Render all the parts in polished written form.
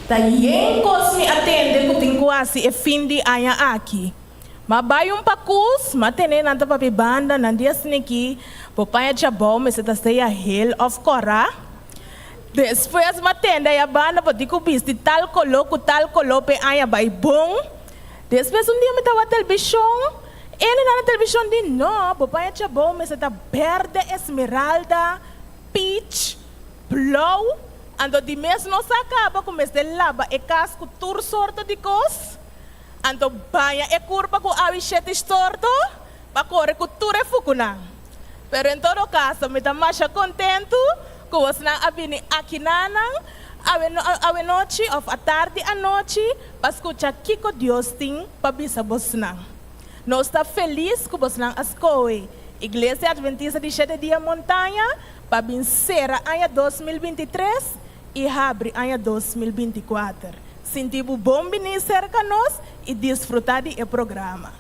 Daí me atende que tem quase e fim de ano aqui. Mas vai pacus, mas tem nanta papi banda, nandia sniki, papai já bom, mas está sei a hill of Cora. Depois mas tende a banda pode cubis de tal colo pe aya vai bom. Depois dia me tava televisão, ele na televisão de não, papai já bom, mas está verde, esmeralda, peach, blue. Ando di mes não se acaba com mes de lava e casco tur sorto de cos. Ando banha e curva com a bichete torto, para correr com tur e fucuna. Pero em todo caso, me dá mais contento que você não abine aqui nanang, a noite ou a tarde à noite, para escutar Kiko Dios tem para bisa bosnang. Nós está feliz que você não ascoe. Igreja Adventista de Sete Dia Montanha, para vencer a ano 2023 e abre ano 2024. Sentimos bom vir cerca de nós e desfrutar do programa.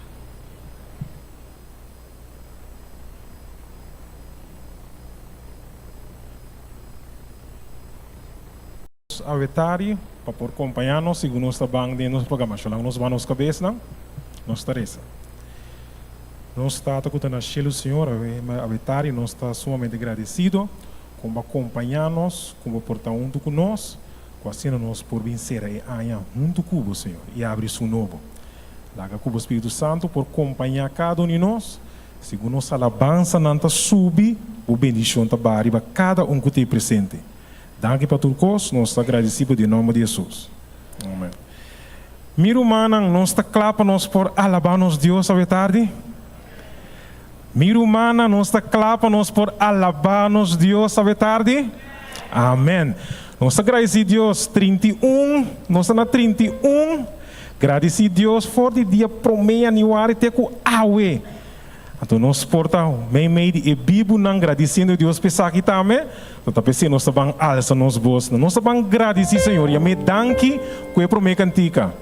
Avetari, para por acompanhar-nos, segundo nós estamos dentro do programa. Nós vamos nos cabeça, não? Nós estaremos. Nós estamos com o Senhor, Senhor, Avetari, nós estamos sumamente agradecidos como acompanhar-nos, como portar junto conosco, com assim nós por vencer a anha junto com o Senhor e abrir seu novo. Laga com o Espírito Santo por acompanhar cada um de nós, segundo nossa alabança, nanta subir, o bendição tá bariba cada um que tem presente. Danke para tudo nós estamos agradecidos em nome de Jesus. Amém. Miro humana, nós está clapa nós por alabar-nos Deus a tarde. Miro humana, nós está clapa nós por alabar-nos Deus a tarde. Amém. Nós agradecemos Deus 31, nós estamos na 31. Agradecemos Deus por o dia primeiro aniversário até com awe. Então nós portamos meio de Bíblia não agradecendo Deus pensar aqui também. Então pensei nós estamos alça nos bolsos, nós estamos agradecidos Senhor. E me danke que é primeira cantica.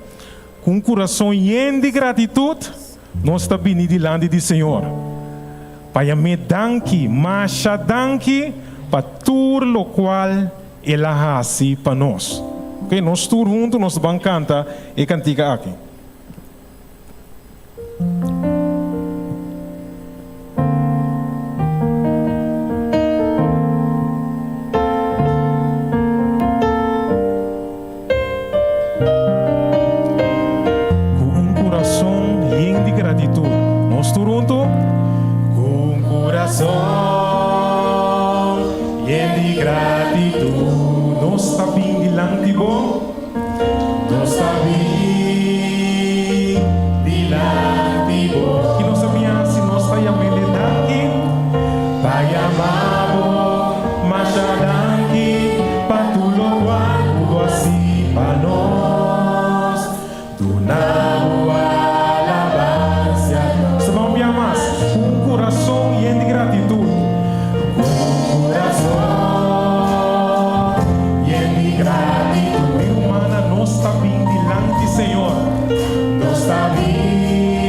Com coração cheio de gratitude, nós estamos vindo diante do Senhor. Para me danke, mas danke para tudo o qual Ele faz para nós. Ok, nós todos juntos nós vamos cantar e cantiga aqui. Senhor, nós está vindo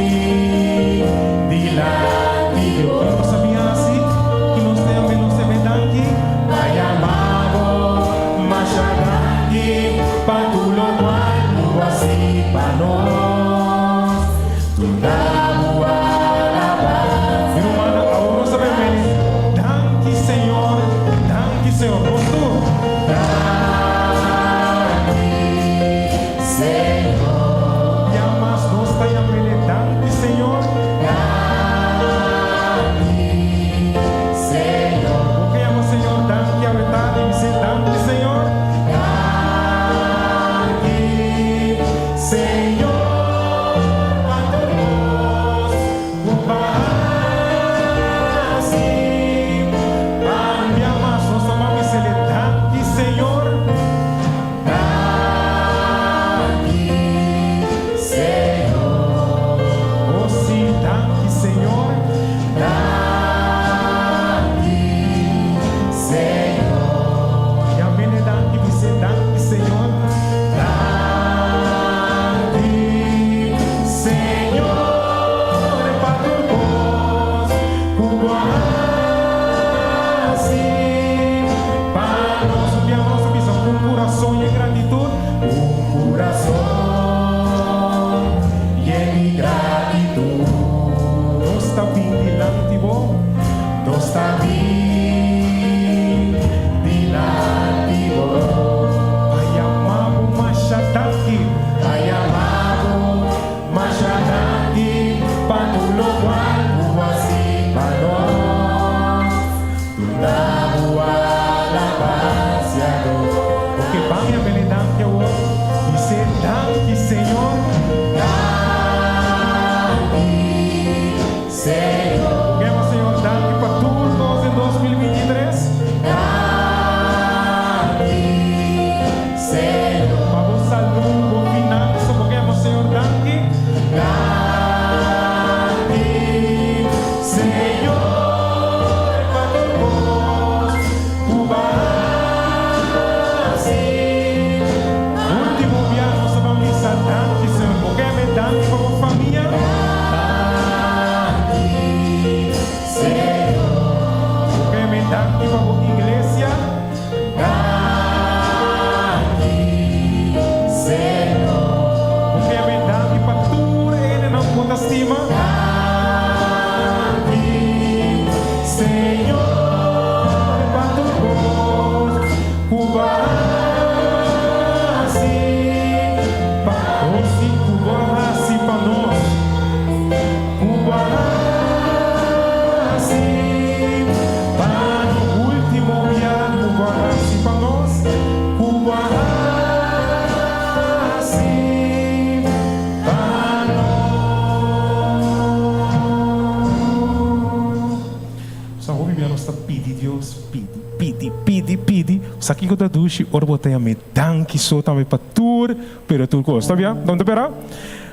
lady, saki ko da dushi, or botei me danki so também para tour, pero tour costa, tá vendo? Não te pera?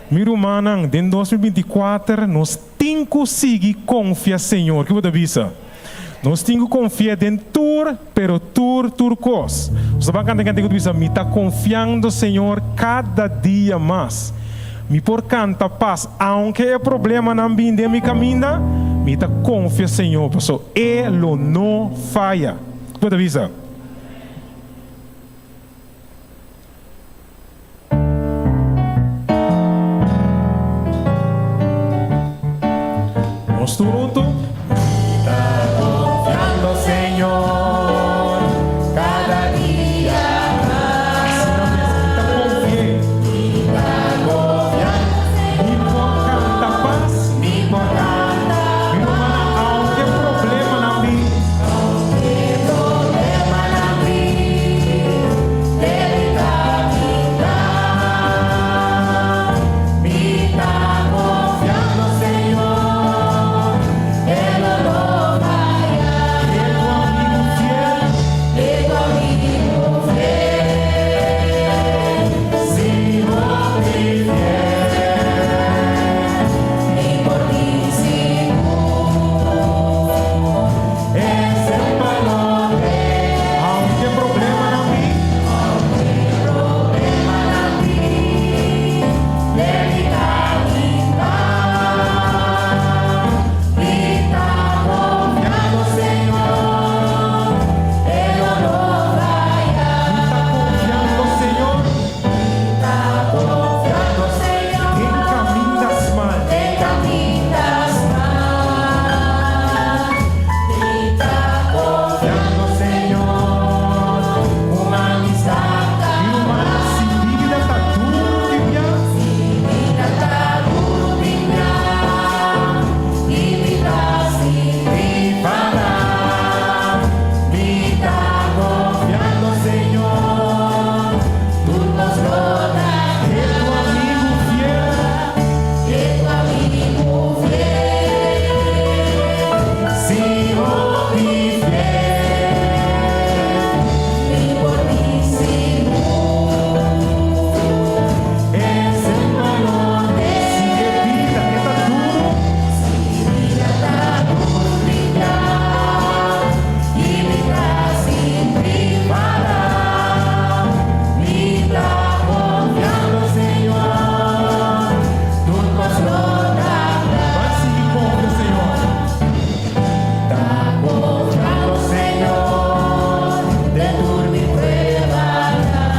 Miro manang, den 2024, nós tinco sigi confia Senhor, que você visa? Nós tinco confia den tour, pero tour cos. Você vai cantar que você me tá confiando Senhor cada dia mais. Me por canta paz, aunque é problema na vida me caminha, me tá confia Senhor, pessoal, Ele não falha. Você visa? Nós juntos. Confiando, Señor, cada día más. Mi por canta paz, Mi por canta, mi hermana, aunque problema na vida, problema na vida, Ele caminhar. Me tá confiando, Señor, Ele não vai. meu amigo fiel, Ego amigo fiel, Senhor fiel, nem por mim seguro, esse é o valor. aunque problema na vida, Problema na vida, Ele caminhar. Me tá confiando, Senhor, Ele não vai. confiando Senhor, Tá confiando, Senhor, em caminho das mãos. em caminho das mãos. Tá confiando, Senhor, uma amizade. Se vida tá duro de viar, Vida tá duro brilhar, e me dá sempre parar. Me tá confiando, Senhor, tu nos rodas. meu amigo fiel, Teu amigo fiel, Senhor fiel, vem por mim seguro, esse é o valor se vida que tá duro, vida tá duro brilhar, e me dá sempre parar. Me dá confiando, Senhor, tu nos rodas. vai seguir contra Senhor. Tá confiando, Senhor, de dormir trabalhar.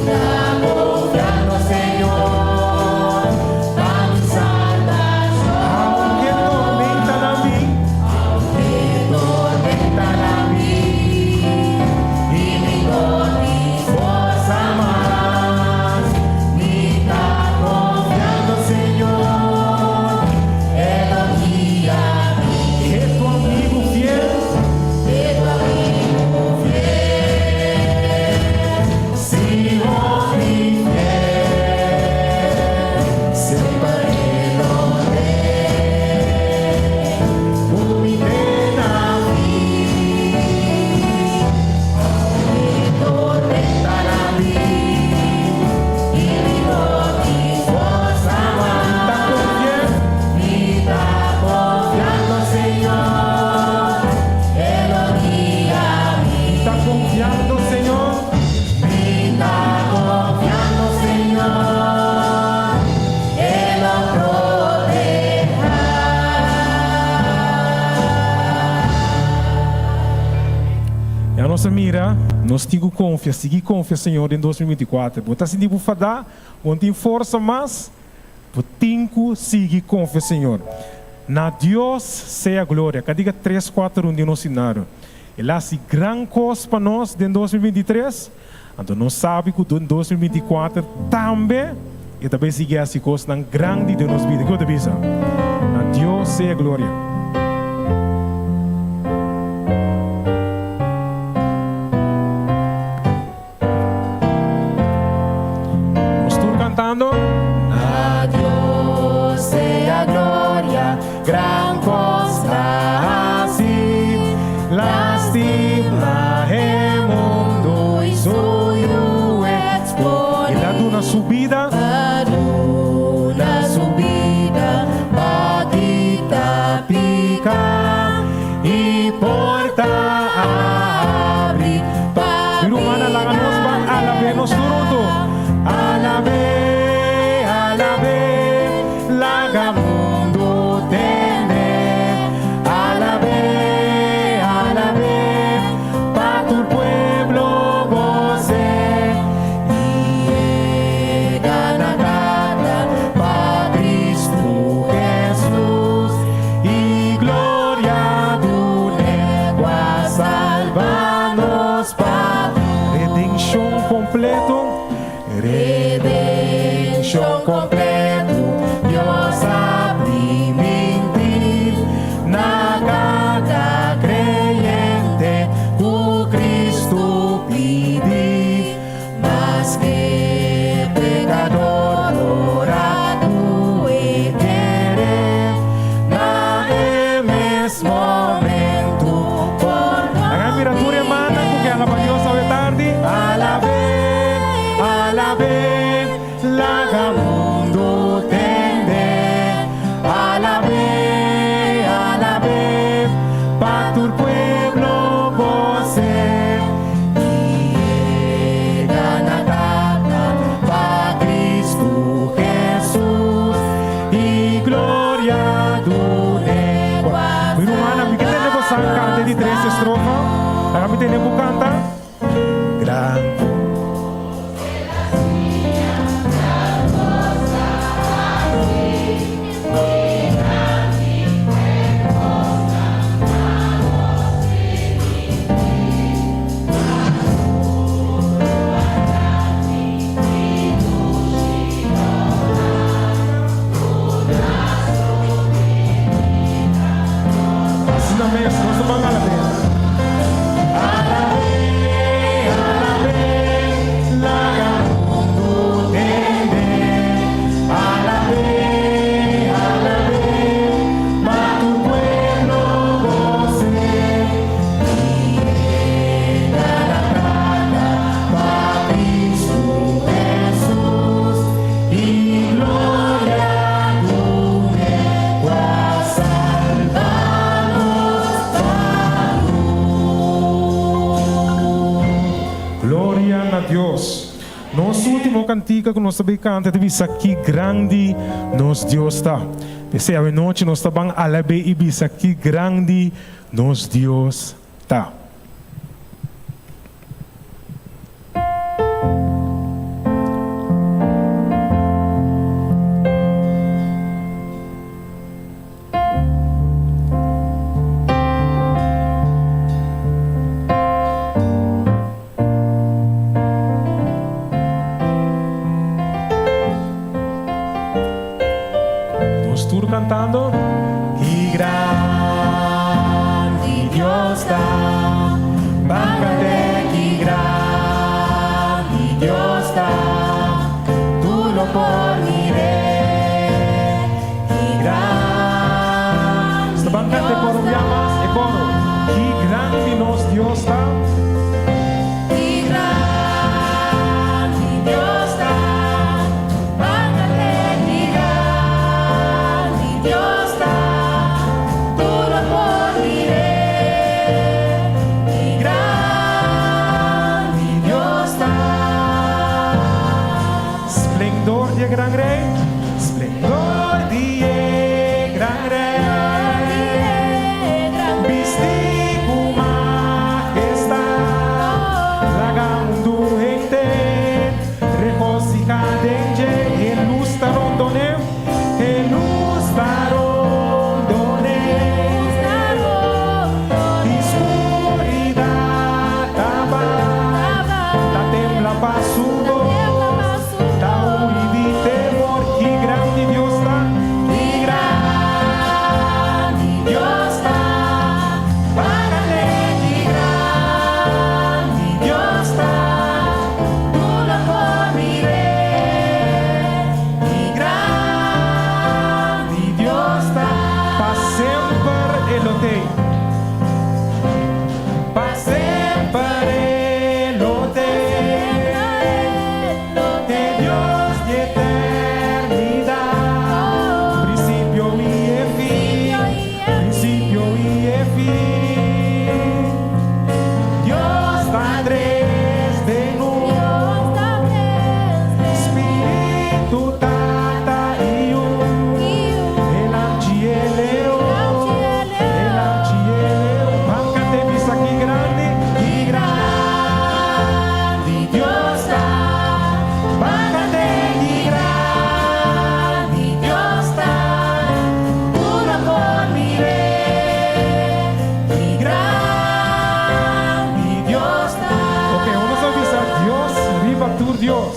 Tá confiando, Senhor, pra me salvar. Aunque tormenta na vida, Que tormenta na vida e me done força mais. Me tá confiando, Senhor, é do dia é tu amigo fiel, Teu amigo fiel, Senhor fiel, seu paredão o me na vida, tormenta na vida e me done força mais. tá confiando, Me tá confiando, Senhor, Ele guia me. tá confiando Senhor. Me tá confiando, Senhor, Ele protegerá. E a nossa mira, nós temos confiança, seguir confiança, Senhor, em 2024. Botar se tipo fadar, não tem força mais, temos seguir confiança, Senhor. Na Deus seja a glória. Cada 3, 4 de nós ensinaram. Ele hace grande coisa para nós em 2023. Então nós sabemos que em 2024 também, e também seguir essa coisa tão grande de nossa vida. Que eu te avisa. Na Deus seja a glória. Nós estamos cantando. A Dios sea gloria, gran cosa así, las estima el mundo y suyo expone. Y dando una subida, batita pica y porta abre. Pero mana lang nos bang alabe nos turuto. Alabe, laga mundo tende. Alabe, pa tu pueblo goce. Y gana pa Cristo Jesús. Y gloria tu lengua salvanos pa. Redención completo. Redención completo. Dios abre mentir na cada creyente. Tu Cristo pide, mas que pecador ora tu querer na mesmo momento. Ang miratura emana porque alaba Dios sabe tarde. Alabe, laga mundo tende. Alabe, pa tu pueblo goce. Y gana pa Cristo Jesús. Y gloria tu lengua. Pero mana, mi kita nebo sang cante di 3 estrofa. Kami tenebo canta. Gran Dios. Nosso último cantiga que nós também canta de bisa que grande nos Deus está. Desse a noite nós também alabe e bisa que grande nos Deus está. Cantando, que grande Dios está. Dios.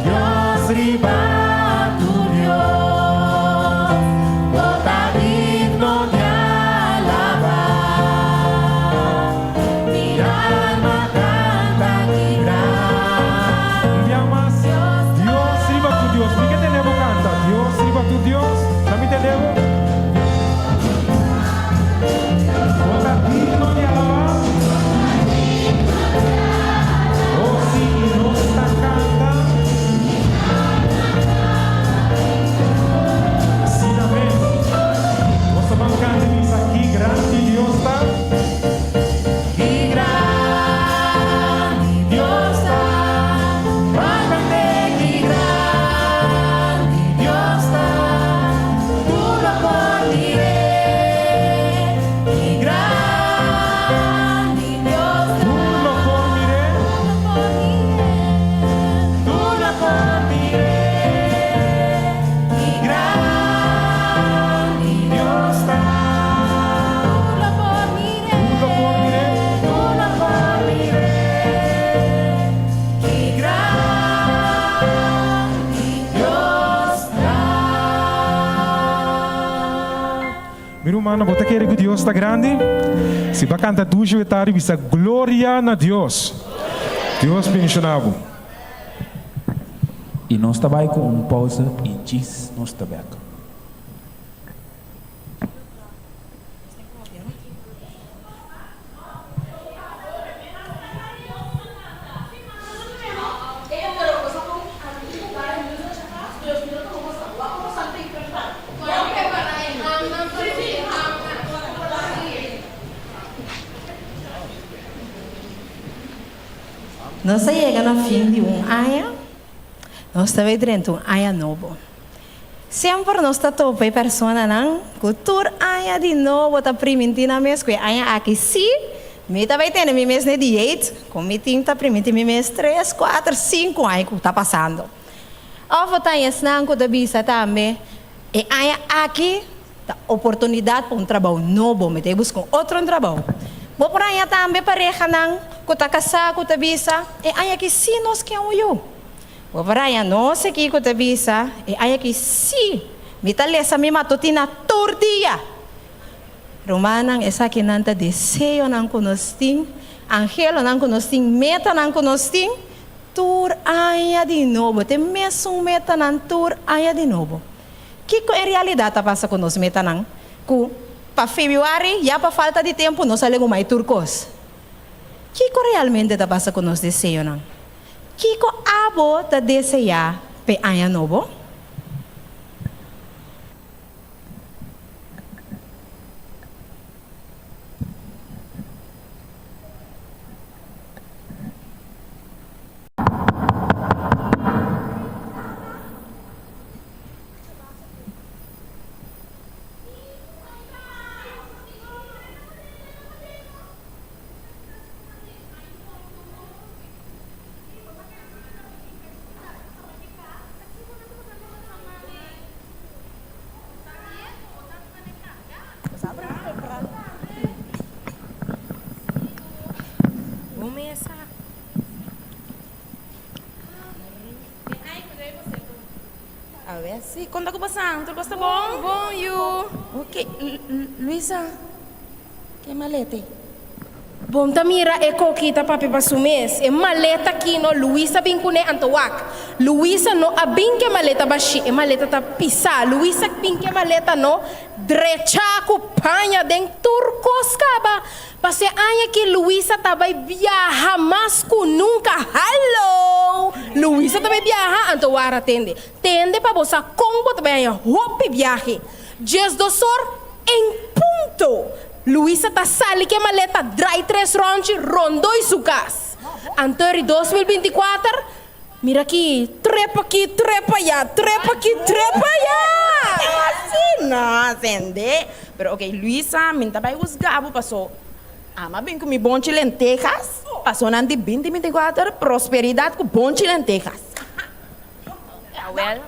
Dios riba tu Dios, está digno de alabar. Mi alma canta y gran. Un día más. Dios riba tu Dios. ¿Por qué tenemos canta? Dios riba tu Dios. También tenemos. Está digno de alabar. Oh sí, nos está canta. Sí, amén. Nos estamos cantando aquí, grande Dios está. Y gran Dios está, bastante y gran Dios está, tú lo condiré. Y gran Dios Tú está, lo conmiré. tú lo condiré. Y gran Dios está, tú lo condiré. Tú lo conmiré. Tú lo condiré. Y gran Dios está. Meu irmão, você quer que Deus está grande? Se vai cantar do jeito bisa glória na Deus. Deus mencionado. E nós também com um pausa e diz nós também. Nós chegamos no fim de ano, nós estamos dentro de ano novo. Sempre nós estamos tope pessoas não, cultura ano de novo, está primitiva mesmo, que ano aqui sim, me também tem me mesmo de 8, como me tem está primitiva me mesmo 3, 4, 5 anos que está passando. Ou está ensinando que bisa também, e ano aqui, a oportunidade para trabalho novo, me tem buscar outro trabalho. Vou por aí também pareja não, que está casado, que está bisa, e aí aqui sim nós queremos eu. Vou por aí nós aqui que está bisa, e aí aqui sim, me está lesa me matutina todo dia. Romanang essa que não está desejo não conosting, angelo não conosting, meta não conosting, tur aí de novo, tem mesmo meta não tur aí de novo. Que em realidade está passando conosco meta não? Para Februário, já para falta de tempo, nós saímos mais turcos. Que realmente está passando com nosso desejo, não? Que abo está desejando para ano novo? A ver, sim. Quando é que passando? Tu gosta bom? Bom, you. Ok. Luísa, que malete? Bom, Tamira, é coquita papi para sumes. É maleta aqui no Luísa bincune antawak. Luísa no abin que maleta baixi. É maleta tá pisar. Luísa bin que maleta no drechaco panha den turcos caba. Pase anya que Luísa também viaja mais que nunca. Hello! Luísa também viaja antawak atende. Tende para você combo também hope viaje. Just do sor em ponto. Luísa tá sali que maleta dry 3 ronchi rondou e sucas. Anterior 2024, mira aqui, trepa ya, trepa aqui, trepa ya. Assim não, entende? Pero ok, Luísa, minta vai os gabo passou. Ama bem com mi bom de lentejas. Passou na de 2024, prosperidade com bom de lentejas. Well,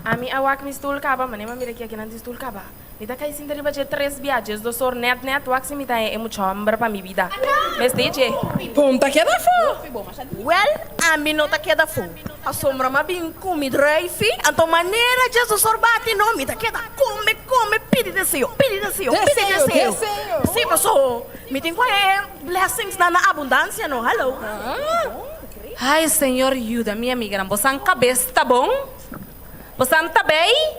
a mi awak mi stool kaba, mane ma mira aqui na stool kaba. Me tá caindo de levar 3 viagens, do sor net, o que me tá é muito chambra para minha vida. Mas deixe. Bom, tá que da fo. Well, a mim não tá queda fogo. A sombra ma bem come drive, então maneira de Jesus sorbate não me tá queda come, pede de seu. Sim, passou. Me tem qual é blessings na abundância, não? Hello. Ai, Senhor, ajuda minha amiga, não você cabeça, tá bom? Você não tá bem?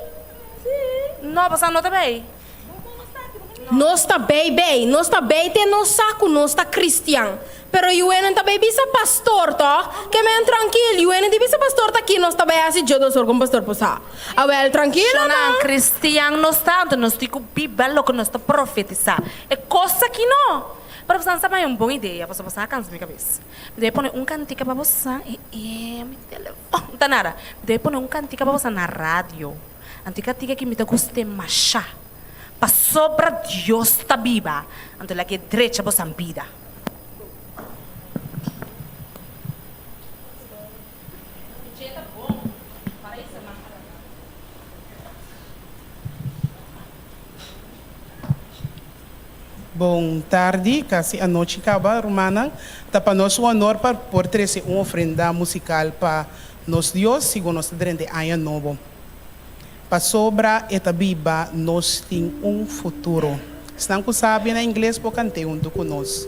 Não, você não tá bem. Nós está bem, nós está bem, tem no saco, nós está cristiano. Pero eu não tá bem, bisa pastor, tá? Que me tranquilo, eu não bisa pastor tá aqui, nós está bem assim, eu sou como pastor, posa. Ah, well, tranquilo, Não, tá? cristiano não está, nós temos Bíblia que nós está profetizar. É coisa que não. Para você saber é uma boa ideia, você vai cansa minha cabeça. Daí põe cantica para você, meu telefone, tá nada. Daí põe cantica para você na rádio. Antica que me tá gostando mais. Para sobra Deus está viva, então lá que direita você vida. Bom tarde, quase a noite acaba, Romana. Tá para nós o honor para por trazer uma ofrenda musical para nós Deus, segundo nós durante ano novo. Para sobra esta Bíblia, nós temos um futuro. Estão com sabe na inglês para cantar junto conosco.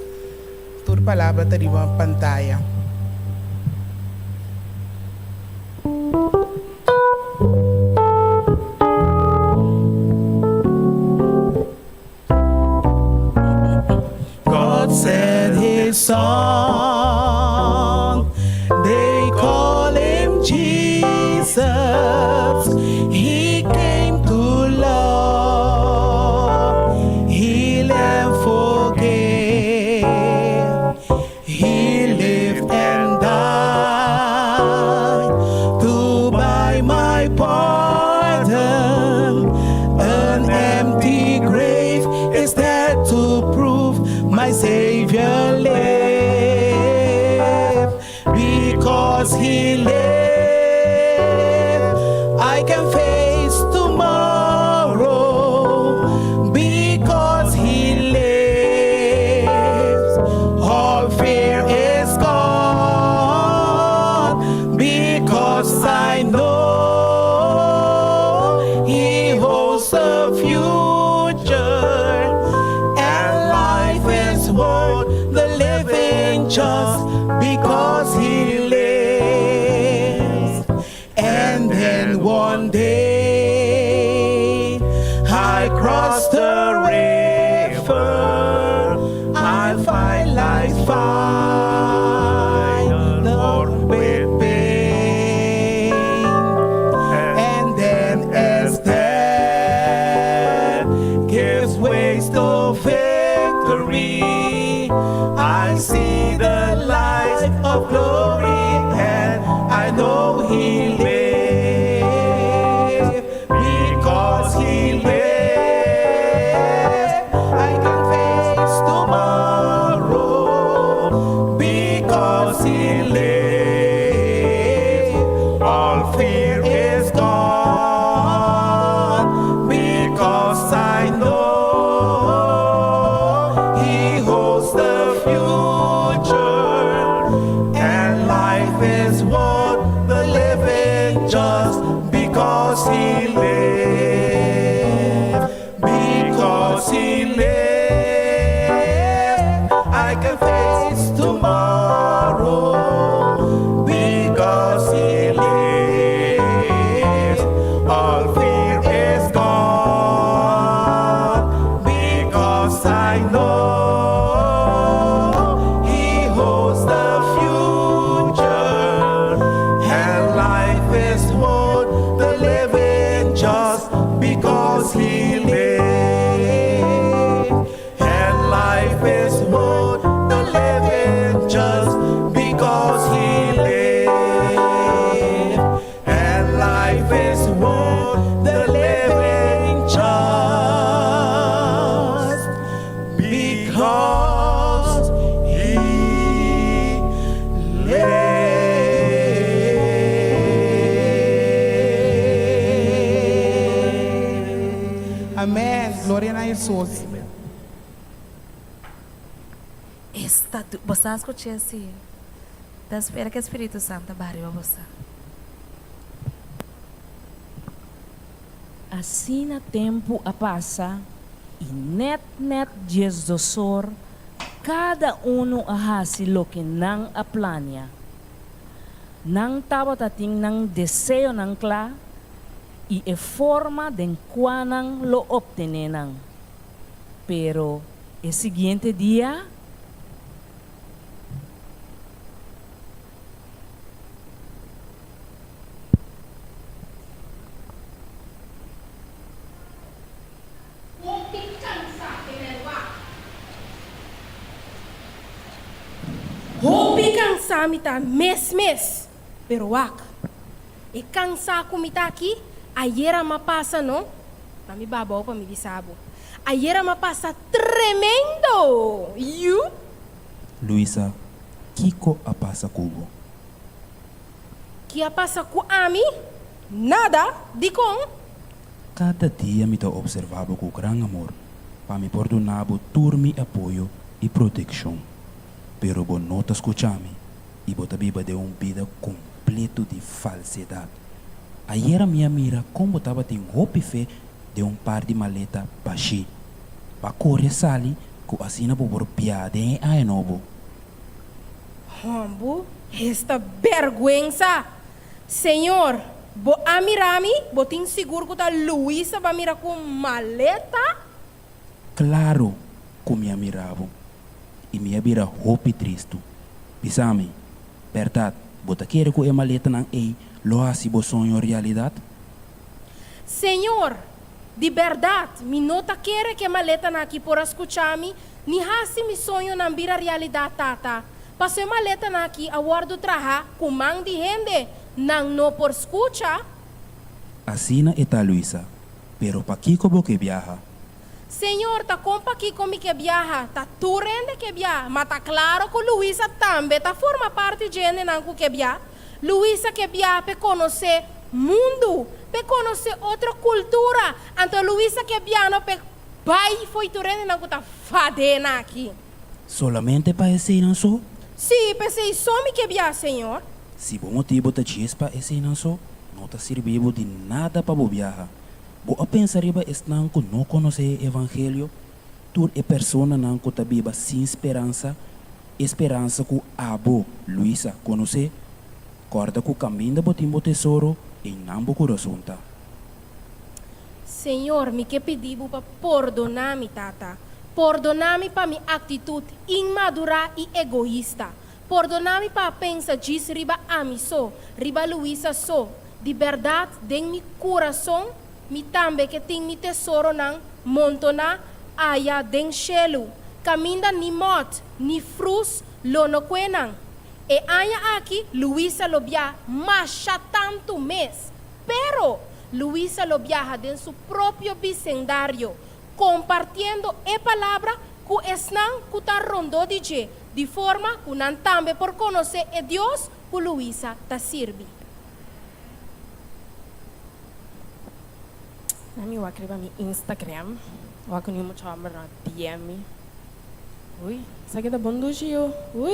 Toda palavra está na pantalla. God said his son, they call him Jesus. He came to love, heal and forgive. He lived and died to buy my pardon. An empty grave is there to prove my Savior lived. Because he lived, I can face tomorrow. Because he lives, all fear is gone. Because I know he holds the future, and life is worth the living just because he lives. And then one day I cross the river, I'll find life's final with pain. And then as death gives way to victory, I see the light of glory, and I know he lives. Because he lives, I can face tomorrow. Because he lives, all fear is gone. Because I know he holds the future, and life is worth the living just because he lives. Because he lives, I can face tomorrow. Because he lives, all fear is gone. Because I know he holds the future, and life is worth the living just because he lives. And life is worth the living just Jesus. Você escutou assim? Da espera que o Espírito Santo barre a você. Assim na tempo a passa e net Jesus cada a hasi lo que nang a plania. Nang tawat ating nang deseo nang kla e forma den quanang lo obtenenang. Pero el siguiente día Hopi cansa mita mes. Pero wak. E cansa ko mita aqui, ayera mapasa no? Mami babaw pa mi bisabo. Ayera mapasa tremendo. You? Luisa, Kiko a passa cubo. Que a passa com ami? Nada, di com. Cada dia me observava com grande amor, para me perdonar por mi apoio e proteção. Pero bo não escutami e bota biba de vida completo de falsidade. Ayer a minha mira como estava tem hope fé de par de maleta baixi. Pa correr sali com assina por piada em novo. Hombo, esta vergüenza. Senhor, bo amirami, bo tin seguro que tá Luisa vai mirar com maleta? Claro, como me mirava. E minha vira hope triste. Pisami, verdade, bota querer que a maleta não é lo assim bo sonho realidade? Senhor, de verdade, me nota querer que a maleta na aqui por escutar-me, ni hasi mi sonho não vira realidade tata. Passei a maleta na aqui a guardo traha com mang de gente, não por escuta. Assim na está Luisa, pero pa Kiko bo que viaja. Senhor, tá compa aqui comigo que viaja, tá tu rende que viaja, mas tá claro que Luisa também tá forma parte de gente não que viaja. Luisa que viaja para conhecer mundo, para conhecer outra cultura. Então Luisa que viaja não para pai foi tu rende não que tá fadendo aqui. Solamente para esse não só? Sim, pensei só me que viaja, Senhor. Se bom motivo tá diz para esse não só, não tá servindo de nada para bo viaja. Bo a pensar riba estão que não conhece evangelho, tur é persona não que tá viva sem esperança que abo Luisa conhece, corda que o caminho do timbo tesouro em nambo coração tá. Senhor, me que pediu para perdonar-me, tata. Perdonar-me para minha atitude imadura e egoísta. Perdonar-me para pensar diz riba a mim só, riba Luisa só. De verdade, dentro meu coração, me também que tem mi tesouro não montona aya den chelo caminda ni mot ni frus lo no quenang e aya aqui Luisa lo via macha tanto mês pero Luisa lo viaja en su propio vecindario compartiendo a palavra que esnan que ta rondo de forma que nan tambe por conocer a Deus que Luisa ta sirve. Nami wa kriba mi Instagram, wa kuni mo chamber na DM mi. Ui, sakit a bondushi yo. Ui.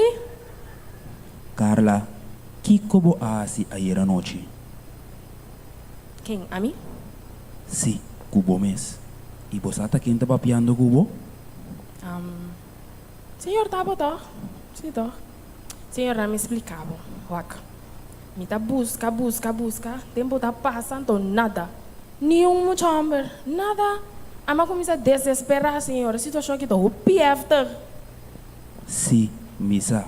Carla, Kiko bo asi ayer anoche? Quem, a mim? Si, kubo mes. E você tá quem tá papiando kubo? Senhor, tá bom, tá? Sim, tá. Senhor, não me explicava. Waka. Me tá busca. Tempo tá passando, nada. Nenhum chamber, nada. Ama começa a desesperar, senhor. A situação aqui tá o piefter. Si, misa.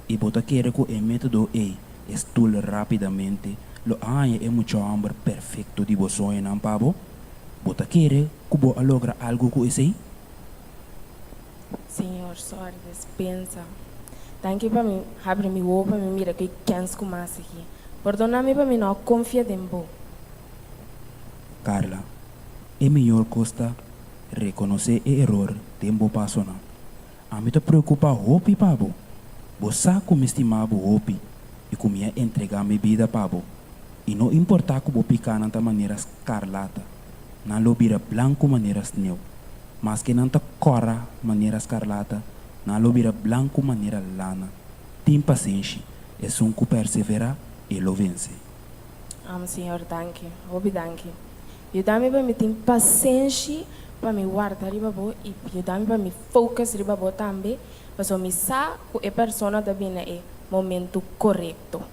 E bota querer que o método estule rapidamente. Lo anya é muito chamber perfeito de você não pabo. Bota querer que bo logra algo com esse? Senhor, sorry, despensa. Tanque para mim, abre mi roupa, me mira que canso com mais aqui. Perdona-me para mim não confia em você. Carla, é melhor costa reconhecer o erro tempo passo não. A mim te preocupa hopi pabo. Você como estimava hopi e como ia entregar minha vida pabo. E não importa que vou picar de maneira escarlata, não lo vira branco maneiras neu. mas que não tá cora maneira escarlata, na lobira branco maneira lana. Tem paciência, é um que persevera e lo vence. Senhor, danke. Danke. Eu dá-me para me ter paciência para me guardar riba bo e eu dá-me para me focus riba bo também, para eu me sa que a pessoa da bina é momento correto.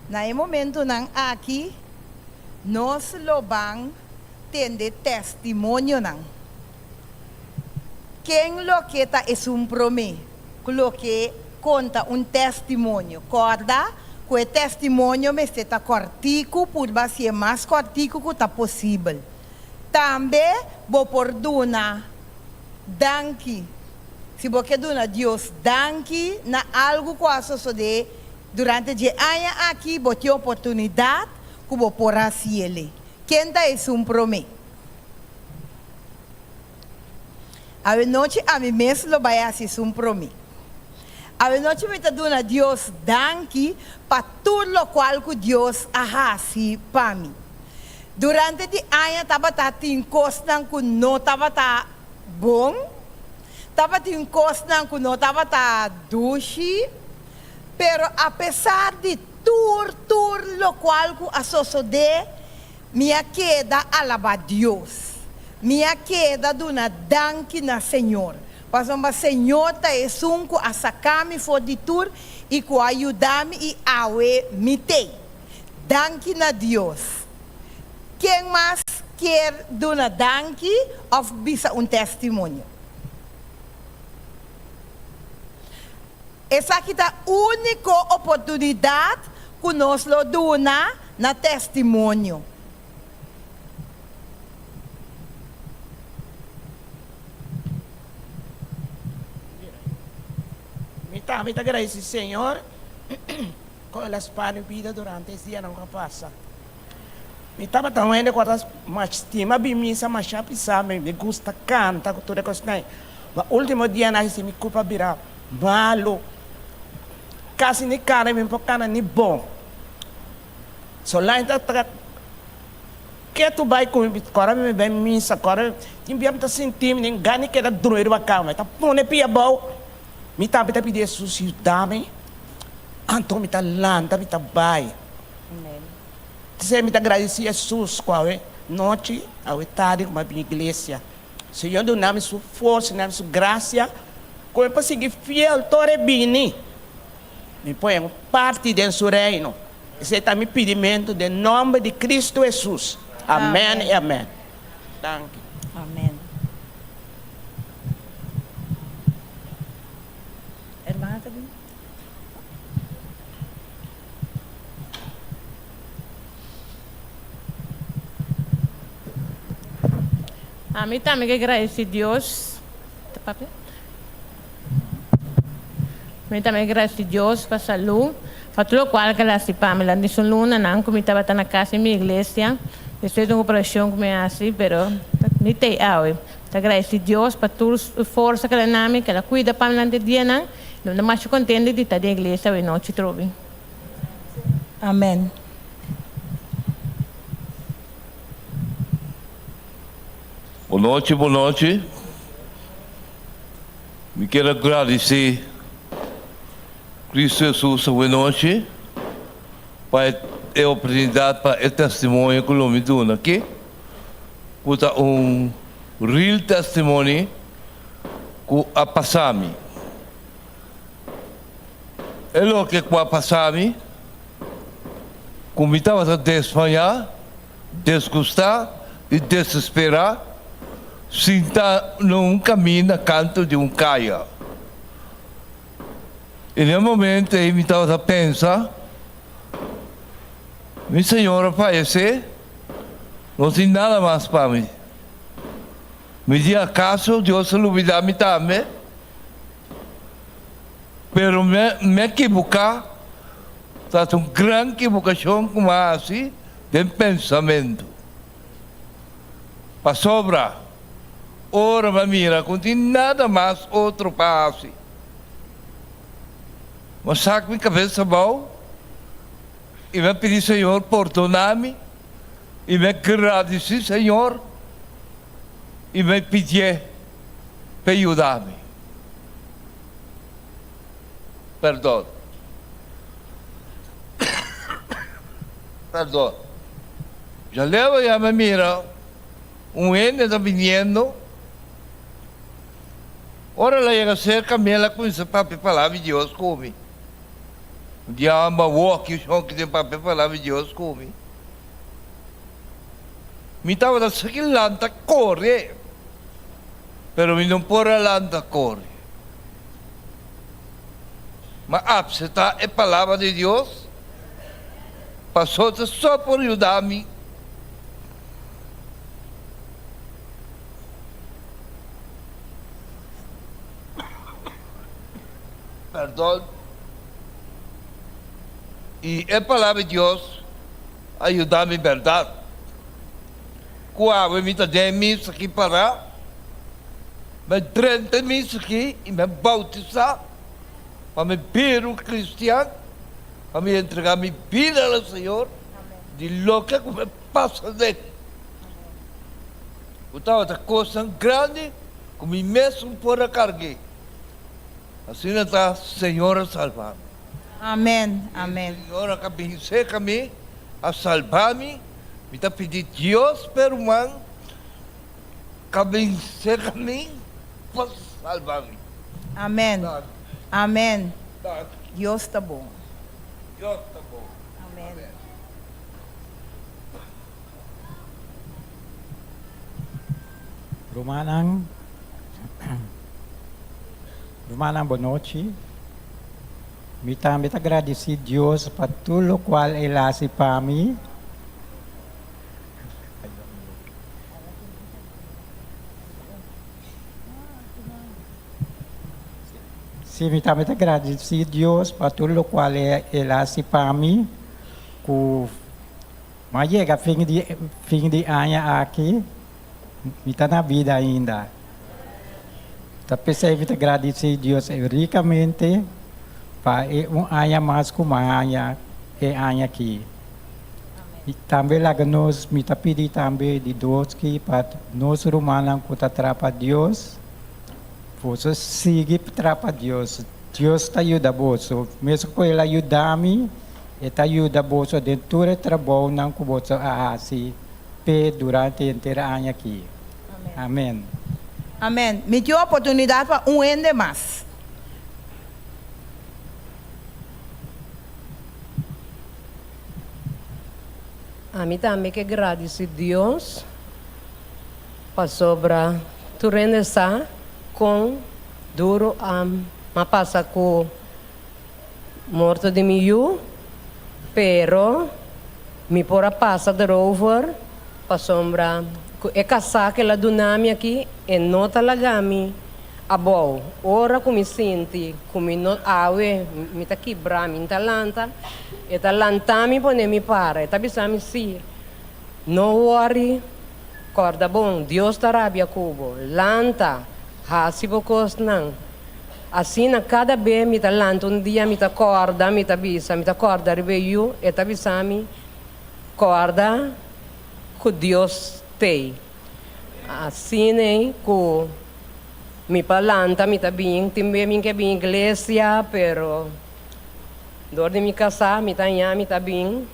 Na momento nang aqui, nós lobang tende testemunho nang. Quem lo que tá é promê, lo que conta testemunho, corda, que o testemunho me está cortico por ser mais cortico que tá possível. Também vou por duna, danke. Se você duna Deus danke na algo que sucede durante o dia aqui, vou ter oportunidade que vou por assim ele. Quem tá é promê. A noite a mim mesmo vai assim promê. A noite me está dando a Deus danke para tudo o qual que Deus assim para mim. Durante o ano estava tendo coisas que não estava bom, estava tendo coisas que não estava doce, pero apesar de tudo o qual que sucede, minha queda alaba Deus. Minha queda dona danke na Senhor. Porque o Senhor está que a sacar-me fora de tudo e que ajudar-me e awe me tem. Danke na Deus. Quem mais quer dona danke ou bisa testemunho? Essa aqui é a única oportunidade que nós damos na testemunho. Me agradece, Senhor, com elas para a vida durante esse dia não passa. Me estava também com as mais estima bem missa, mas já pensava, me gusta canta, com toda coisa. Mas último dia na me culpa virar malo, quase nem cara me empocana nem bom. Só lá então que tu vai com agora me bem missa, agora tinha me sentir nem gane que era doer a calma, tá pone pia bom. Me tá pedir Jesus ajudar-me. Então me tá lanta, me tá bai. Amém. Dizer me tá agradecer a Jesus qual é noite, ao tarde, uma igreja. Senhor, do nome sua força, nome sua graça, como para seguir fiel, tore bini. Me põe parte do seu reino. Esse é o meu pedimento, em nome de Cristo Jesus. Amém e amém. Thank you. Amém. Irmã também. A mim também que agradeço a Deus. A mim também agradeço a Deus para a saúde. Para tudo o qual que ela se pame. Lá nessa luna, não, como estava na casa da minha igreja. Eu fiz uma operação com minha assim, pero não tem água. Agradeço a Deus para toda a força que ela dá, que ela cuida para mim no dia, não. Não mais contente de estar na igreja hoje noite, trobe. Amém. Boa noite. Me quero agradecer Cristo Jesus boa noite para a oportunidade para o testemunho que eu me dou aqui. Porque real testemunho que a passar-me. É o que vai passar-me. Como estava a desmanhar, desgostar e desesperar, sentar num caminho na canto de caia. E no momento eu estava a pensar, minha senhora parece, não tem nada mais para mim. Me dia acaso, Deus se olvidar-me também, pero me equivocar, está uma grande equivocação como assim, de pensamento. Para sobra, ora, mamira, não tem nada mais outro passo. Mas sabe minha cabeça mal? e me pedir, Senhor, perdona-me, e me agradecer, Senhor, e me pedir para ajudar-me. Perdão. Perdão. Já leva e me mira, ene está vindo, ora ela chega cerca, ela com esse papel palavra de Deus come. Um dia uma walk, o chão que tem papel palavra de Deus come. Me estava da lanta corre, pero me não por a lanta corre. Mas abseta é palavra de Deus, passou só por ajudar-me. Perdão. E a palavra de Deus ajuda-me verdade. Quando me está dando isso aqui para, me drenta-me isso aqui e me bautizar, para me vir um cristiano, para me entregar minha vida ao Senhor, de louca que me passa dele. Eu estava da coisa grande, que me mesmo por a carguei. Assim está, Senhor, salvar. Amém, amém. Senhor, que abençoe-me, a salvar-me, me está pedindo Deus, pero man, que abençoe-me, para salvar-me. Amém. Amém. Deus está bom. Deus está bom. Amém. Romanang, boa noite. Me agradecido a Deus por tudo o qual Ele faz para mim. Sim, me agradecido a Deus por tudo o qual Ele faz para mim. Mas chega fim de ano aqui, me está na vida ainda. Tapi saya minta agradecer a Deus ricamente para um ano mais como ano aqui. E também lá nós me pedir também de Deus que para nós romanos que trapa Deus, você siga trapa Deus. Deus te ajuda você. Mesmo que Ele ajuda-me, Ele te ajuda você dentro do trabalho não que você faz durante o inteiro ano aqui. Amém. Amém. Me deu a oportunidade para um ano mais. A mim também que agradeço a Deus para sobra tu rendecer com duro a passar com morto de miu, pero me por a passar de rover para sombra é casar que ela dunami aqui e não talagami a bom. Ora como sinto, como não awe, me tá quebrar, me talanta, e talanta me pone me para, e tabisami si. No worry, corda bom, Deus tarabia cubo, lanta, hasi bocos nang. Assim na cada vez me talanta dia me tá corda, me tabisa, me tá corda ribeio, e tabisami corda com Deus tem. Assim, né, que me palanta, me tá bem, também me quer bem igreja, pero dor de me casar, me tá bem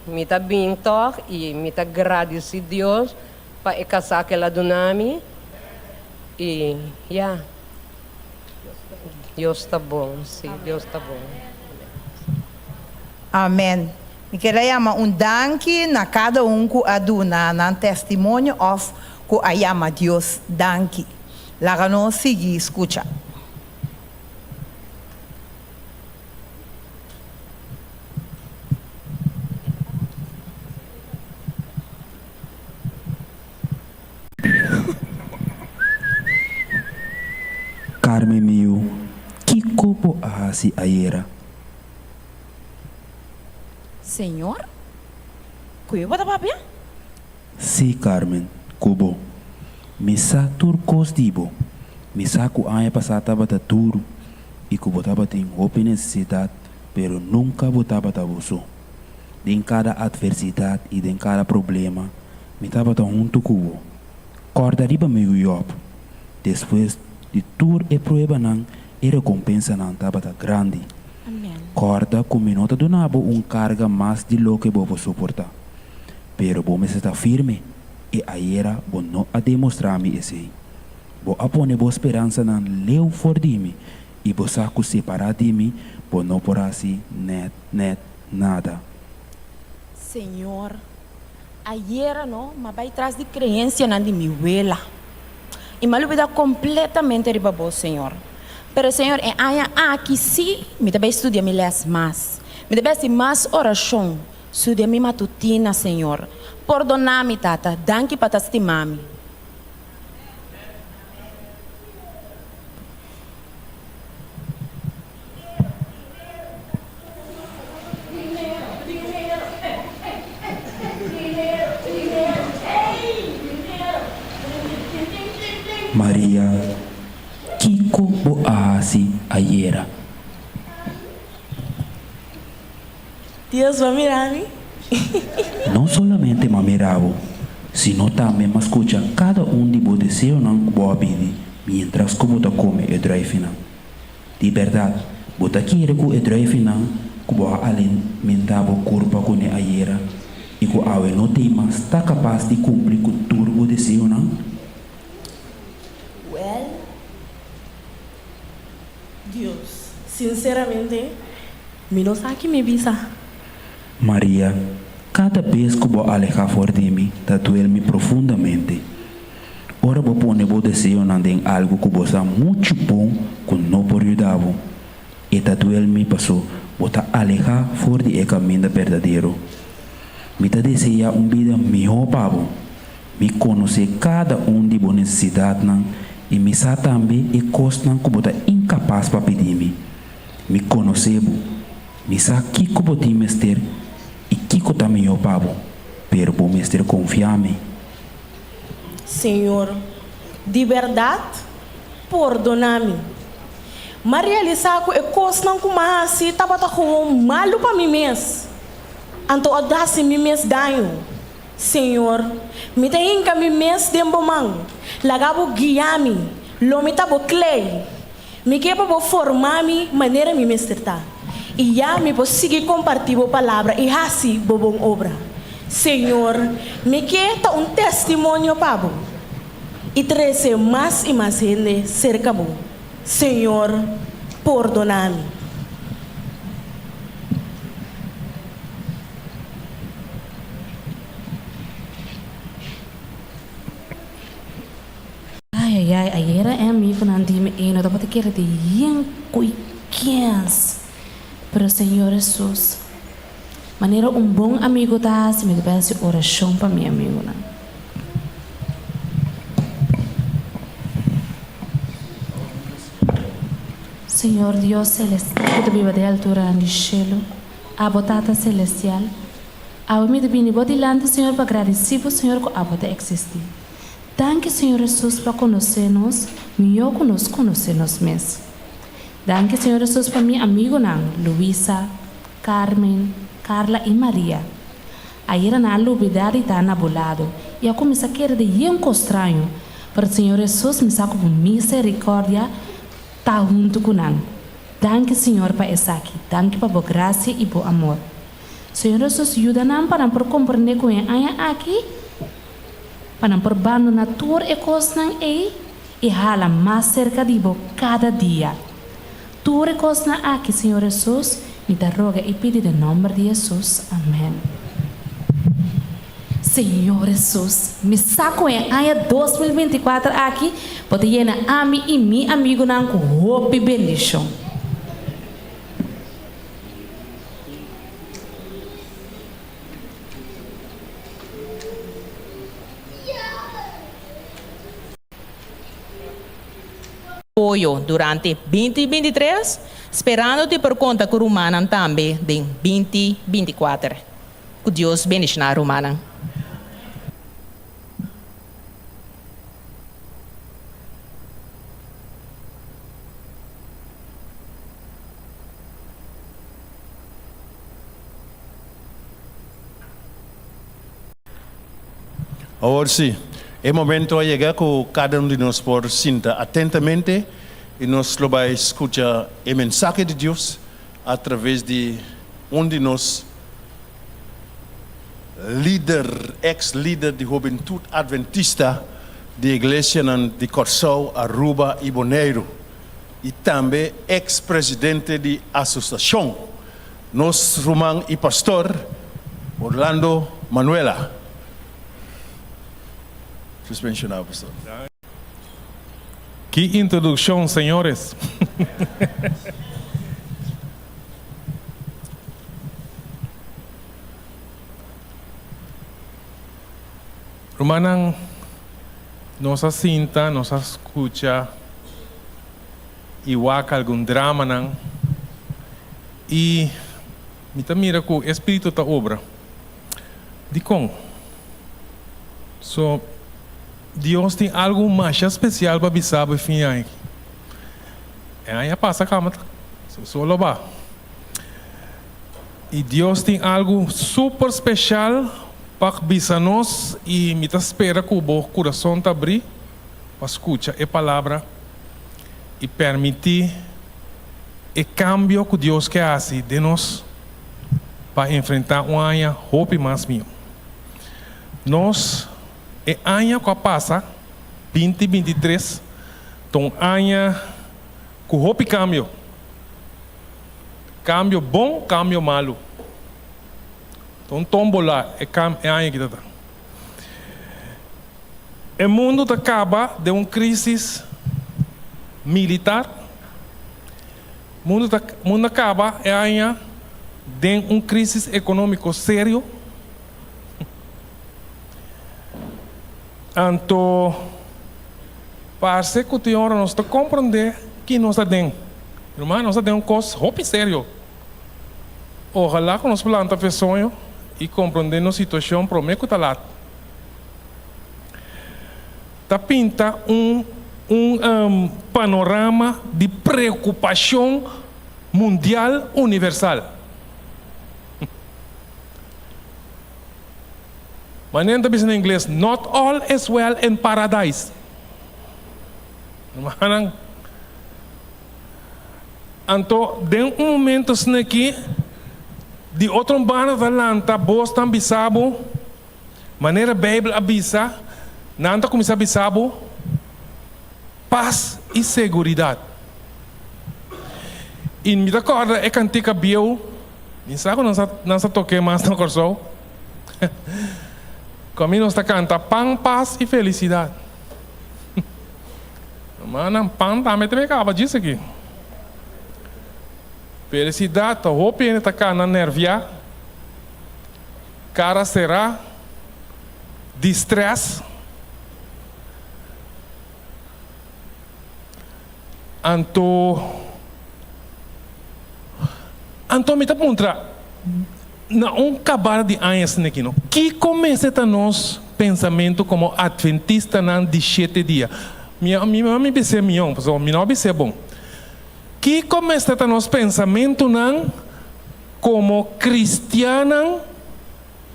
toque e me tá agradecer a Deus para casar que ela donami e Deus está bom, sim, Deus está bom. Amém. Me queria chamar danke na cada que aduna na testemunho of que a chama Deus danke. Lá nós seguir escuta. Carmen meu, que copo hasi ayera? Senhor? Kuya ba tapapya? Si Carmen, kubo. Misa turcos dibo. Misa ku aya pasata bata turu. E ku botaba tem roupa necessidade, pero nunca botaba tabuso. em cada adversidade e em cada problema, me estava junto com o. Corda riba meu job. Depois de tour e prueba não, e recompensa não estava grande. Amém. Corda com minota do nabo carga mais de lo que vou suportar. Pero bom está firme e aí era bom não a demonstrar-me esse. Vou a pôr boa esperança não leu for de mim e vou saco separar de mim, por não por assim nada. Senhor, ayer não, mas vai atrás de crença na de minha abuela. E me olvidar completamente de babo, Senhor. Pero, Senhor, aqui sim, me deve estudar me les mais. Me deve ser mais oração. Estudar me matutina, Senhor. Perdona-me, tata. Danke para estimar-me. Maria, Kiko Boasi Ayera. Deus vai mirar-me. Não solamente me mirava, sino também me escuta cada de vos desejos não boa vida, mientras que você come e drive não. De verdade, você quer que o drive não, que você alimentar o corpo com a Ayera, e que a não tem mais está capaz de cumprir com tudo o desejo não? Deus, sinceramente, me não sabe que me visa. Maria, cada vez que vou alejar fora de mim, doer-me profundamente. Ora vou pôr o desejo em algo que você é muito bom, que não pode ajudar. E doer-me passou, vou alejar fora de caminho verdadeiro. Me deseja vida melhor para você. Me conhecer cada de boas necessidades e me sabe também e coisas que você é incapaz para pedir-me. Me conhecer, me sabe que você tem mestre e que está melhor para você. Pero o mestre confia-me. Senhor, de verdade, perdona-me. Mas realizar que coisas não como assim, estava com malo para mim mesmo. Então, eu dá-se mim mesmo danho. Senhor, me tem que me mesmo de bomang. Lagabo guiar-me, lomita bo clay. Me quebra bo formar-me, maneira me mestertar. E já me vou seguir compartilhar a palavra e assim bo bom obra. Senhor, me quer testemunho para bo. E trazer mais e mais gente cerca bo. Senhor, perdona-me. Ayer é amigo nandime e não dá para querer de yen cuiquens. Pero Senhor Jesus, maneira bom amigo tá, se me desse oração para meu amigo não. Senhor Deus celestial, que te viva de altura no céu, a botata celestial, a me devine bodilante, Senhor, para agradecer o Senhor que a bota existir. Danke, Senhor Jesus, para conhecer-nos, melhor que nós conhecer-nos mesmos. Danke, Senhor Jesus, para meu amigo, Luísa, Carmen, Carla e Maria. Aí na lubidade está na bolado, e eu comecei a querer de um estranho, para o Senhor Jesus me saco com misericórdia, está junto com nós. Danke, Senhor, para essa aqui. Danke para a graça e para o amor. Senhor Jesus, ajuda-nos para compreender com a aqui, para não abandonar tudo e coisas e hala mais cerca de você cada dia. Tudo e coisas aqui, Senhor Jesus, me dá roga e pede em nome de Jesus. Amém. Senhor Jesus, me saco em ano 2024 aqui, para llenar a mim e meu amigo com hope e bendição. Apoio durante 2023, esperando-te por conta que o Romana também em 2024. Que Deus bendiga a Romana. Ahora sí, es momento de llegar con cada uno de nosotros por cinta atentamente y nos lo va a escuchar el mensaje de Dios a través de uno de nosotros líder, ex-líder de juventud adventista de iglesia de Corsau, Aruba y Bonaire y también ex-presidente de asociación, nos román y pastor Orlando Manuela. Suspensionado, pastor. Que introducción, señores. Romanan nos asinta, nos escucha, igual que algún drama, nan. Y mira que el Espíritu está obra. Dicon. So, Deus tem algo mais especial para avisar para o fim aí. Aí passa a cama, só lá. E Deus tem algo super especial para avisar nós e me espera que o coração está abrir para escutar a palavra e permitir o cambio que Deus quer fazer de nós para enfrentar um ano hope mais meu. Nós e ano que passa, 2023, então ano que houve cambio. Cambio bom, cambio malo. Então tombo lá, é ano que está. O mundo acaba de uma crise militar. O mundo acaba de uma crise econômica séria. Então, parece que o Senhor nos está compreendendo que nós está dentro. Irmão, nós está dentro de uma coisa muito séria. Ojalá que nós plantamos o sonho e compreendendo a situação para o meio que está lá. Está pinta panorama de preocupação mundial universal. Mas nem está em inglês, not all is well in paradise. Então, de momento aqui, de outro bando da lanta, vos também sabe, maneira a Bíblia avisa, não começa a avisar, paz e segurança. E me recorda, é cantica bio, e sabe, não se toque mais no coração. Comigo está canta paz e felicidade. Mano, pão também te acaba disso aqui. Felicidade, a roupa está cá na nervia. Cara será de estresse. Então me está mostrando. Não acabar de anos aqui, não. Que começa a nosso pensamento como adventista não de 7 dias. Minha mãe me disse minha não disse bom. Que começa a nosso pensamento não como cristiano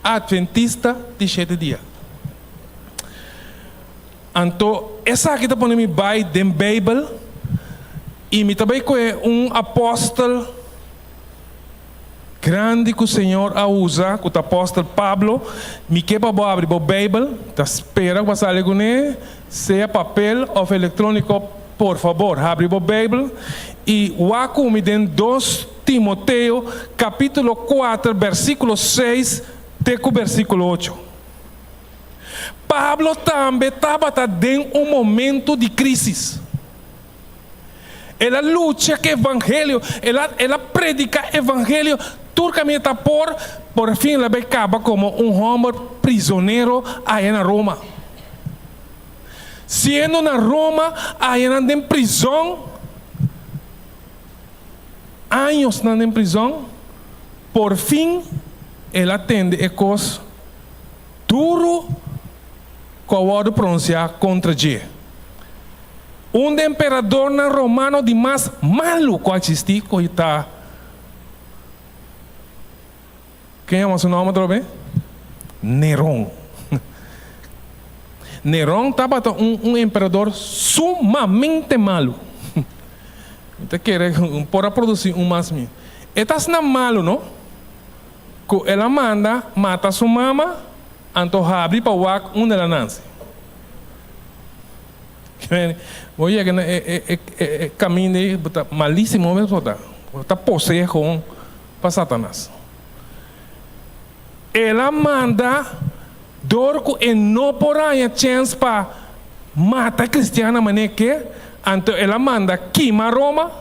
adventista de 7 dias. Então essa aqui está pondo me vai da Bíblia e me também que é apóstolo grande que o Senhor usa, que o apóstolo Pablo, me quebra para abrir a Bíblia, espera que você com ele, seja papel ou eletrônico, por favor, abre a Bíblia, e o me den 2 Timoteo, capítulo 4, versículo 6, até o versículo 8. Pablo também estava em um momento de crise. Ela luta com o evangelho, ela predica o evangelho. Turcamente por fim ela acaba como homem prisioneiro aí na Roma. Sendo na Roma, aí em prisão, anos em prisão, por fim ela atende a coisa duro que eu vou pronunciar contra ele. Imperador romano de mais malo que existiu, que está. Quem é o seu nome, Drobe? Nerón. Nerón estava um imperador sumamente malo. Então quer para produzir mais mim. Estas não malo, não? Que ela manda mata sua mama, então abre para o dela nasce. Vou chegar no caminho malíssimo mesmo, está possuído para Satanás. Ela manda dorco e não por aí a chance para matar cristiana maneira que, então ela manda queima Roma,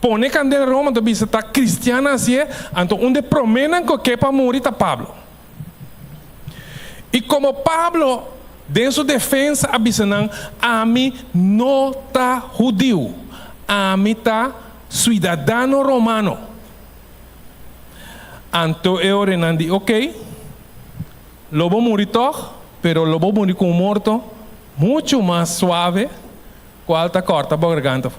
põe candela Roma, então bisa está cristiana assim, então onde prometem que para morrer está Pablo. E como Pablo em sua defesa abisanang, a mim não está judeu, a mim está cidadão romano. Então eu ordenando, ok, lobo morrer toch, pero lobo morrer com morto, muito mais suave, qual está corta para a garganta.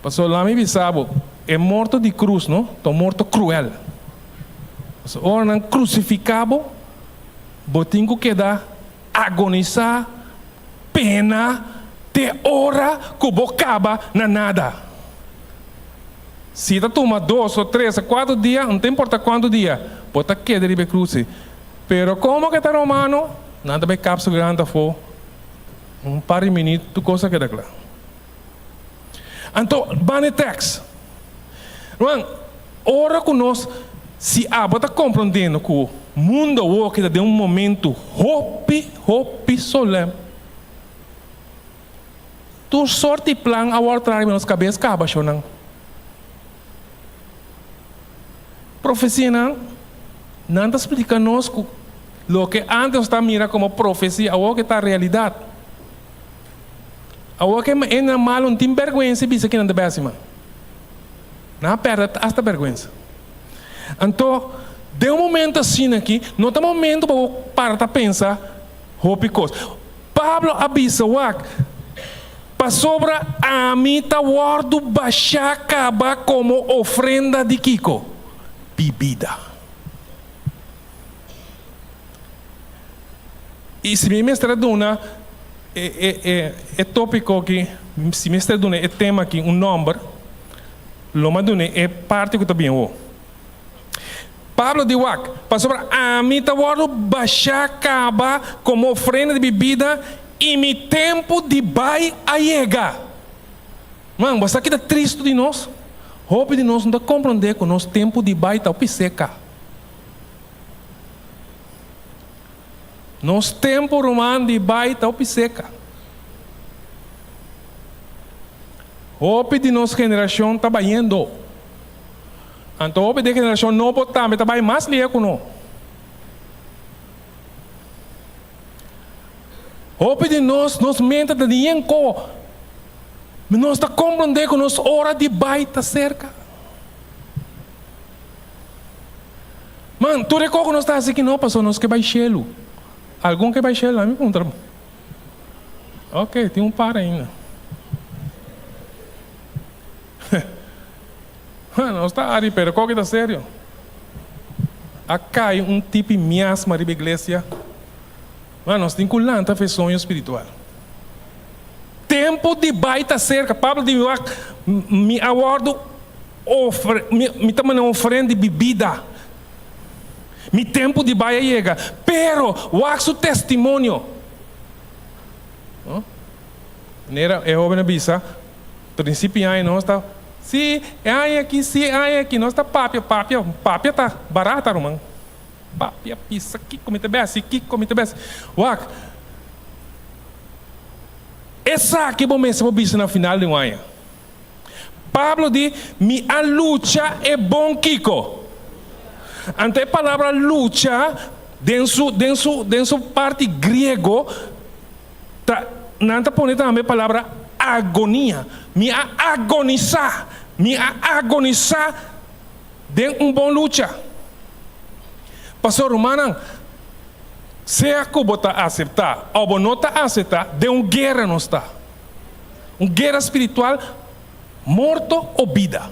Passou lá me bisabo, é morto de cruz, não? Tô morto cruel. Ordenando crucificado, botinho que dá agonizar, pena, te hora que bocaba na nada. Se está toma 2 ou 3 ou 4 dias, não tem importa quanto dia, bota que derive cruz. Pero como que está romano, nada vai capsa grande for, par de minutos, tu coisa que dá claro. Então, bane text. Ora que nós, se a bota compreendendo que o mundo hoje está de momento hope solene. Tu sorte plan a voltar nas cabeças acaba chorando. Profecia não está explicando nos o que antes está mira como profecia, agora que está realidade. Agora que é mal, não tem vergonha, bisa que não deve acima. Não perde esta vergonha. Então, de momento assim aqui, não tem momento para pensar, hope coisa. Pablo avisa, para sobre a mim está guardo baixar acaba como ofrenda de Kiko, bebida. E se me mestre duna é tópico que se mestre duna é tema aqui número, loma duna é parte que também o. Pablo diz, para sobre a mim está guardo baixar acaba como ofrenda de bebida e mi tempo de bai a chega. Mano, você aqui está triste de nós. Hope de nós não está compreender que o nosso tempo de bai está seca. Nosso tempo romano de bai está seca. Hope de nossa geração está indo. Então, hope de geração não pode estar, mas está mais leco não. Hope de nós mente de ninguém mas nós está compreendendo que nossa hora de bai está cerca. Mano, tu recorre que nós está assim que não passou, nós que vai chelo. Algum que vai chelo lá me pergunta. Ok, tem um par ainda. Mano, nós está ali, pero qual que está sério? Acá um tipo de miasma de igreja. Mano, nós temos que lançar a sonho espiritual. Tempo de baita cerca. Pablo diz, me aguardo, me também ofrenda de bebida. Mi tempo de baita chega. Pero, o seu testemunho. Nera é jovem bisa. Princípio aí nós está. Se é aqui, nós está papia está barata, irmão. Papia pisa aqui como te bes, aqui como te bes. Wak. Essa aqui bom mesmo vou bicho na final de um ano. Pablo diz, a luta é bom Kiko. Ante a palavra luta, dentro parte grego, não está ponendo também a palavra agonia. Me agonizar de bom luta. Pastor Romano, se a Cuba está a aceitar, ou não está a aceitar, de uma guerra não está. Uma guerra espiritual, morto ou vida.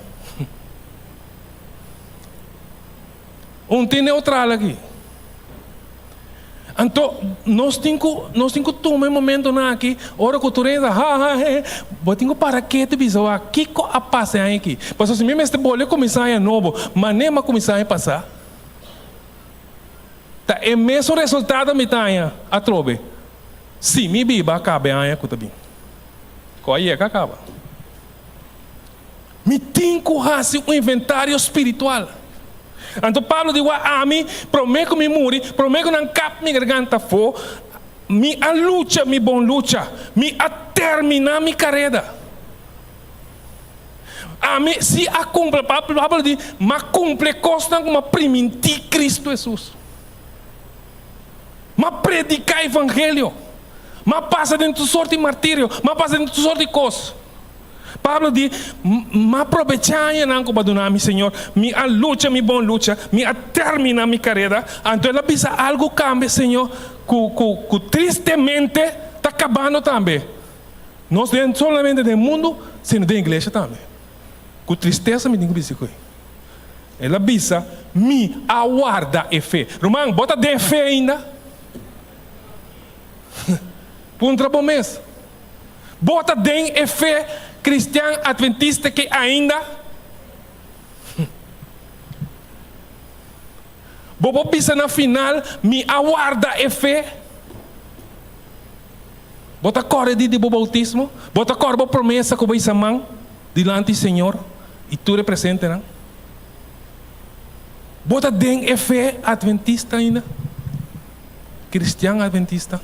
Tem neutral aqui. Então, nós temos que tomar um momento aqui, hora que tu reza, eu tenho para que te bisou aqui que a passa aqui. Porque se mesmo este bolho começar a novo, mas nem mais começar a passar. Tá, é mesmo resultado me tenha a trobe. Se me biba acaba aí que também. Qual é que acaba? Me tenho que fazer um inventário espiritual. Então Pablo diz a mim, prometo me morir, prometo não cap minha garganta for, me a luta, me bom luta, me a terminar minha carreira. A mim, se a cumple, Pablo diz, mas cumple costa como primitir Cristo Jesus. Mas predicar evangelho, mas passa dentro de sorte de martírio, mas passa dentro de sorte de coisa. Pablo diz, mas aproveitar não como adonar, Senhor, me a luta, me bom luta, me a terminar minha carreira. Então ela pensa algo cambia, Senhor, que tristemente está acabando também. Nós dentro solamente do mundo, sino da igreja também. Com tristeza me digo isso. Ela pensa, me aguarda a fé. Romão, bota de fé ainda. Por um trabalho mês. Bota de fé cristão adventista que ainda bobo pisa na final me aguarda a fé. Bota corre de bautismo, bota corre promessa que vai samang dilante Senhor e tu representa não? Bota den a fé adventista ainda, cristão adventista.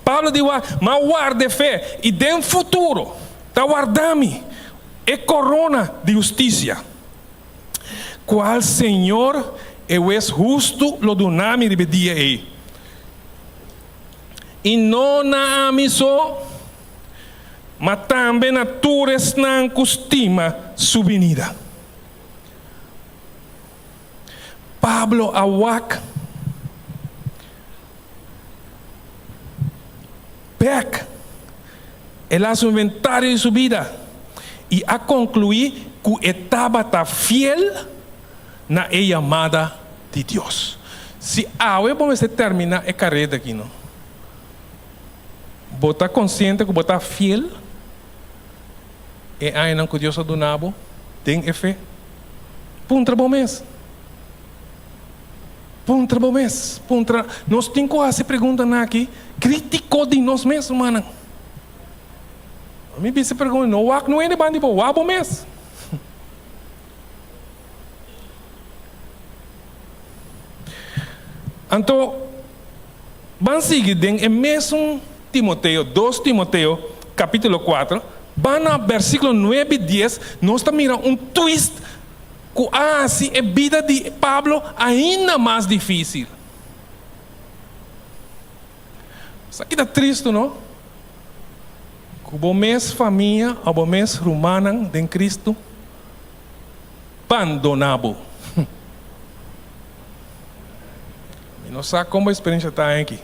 Pablo diz, mas guarda fé e den futuro, está guardando-me, é corona de justiça. Qual Senhor é justo, lo donami ribedia e. E não na amiso, mas também na tures não costima sua venida. Pablo awak Beck, ele faz um inventário de sua vida e a concluir que estava fiel na chamada de Deus. Se agora vamos terminar a carreira aqui, não? Você consciente que você está fiel e aí não que Deus é do nabo, tem fé. Puntra bom mês. Puntra bom mês. Puntra. Nós temos que fazer pergunta aqui. Criticou de nós mesmos, mano. A mim se pergunta, não é de bando, o abo mês. Então, vamos seguir em mesmo Timoteo, 2 Timoteo, capítulo 4, van no versículo 9 e 10, nós estamos mirando um twist que hace a vida de Pablo ainda mais difícil. Isso aqui está triste, não? Como mês família, ou mês romana de Cristo, abandonado. Não sei como a experiência está aqui.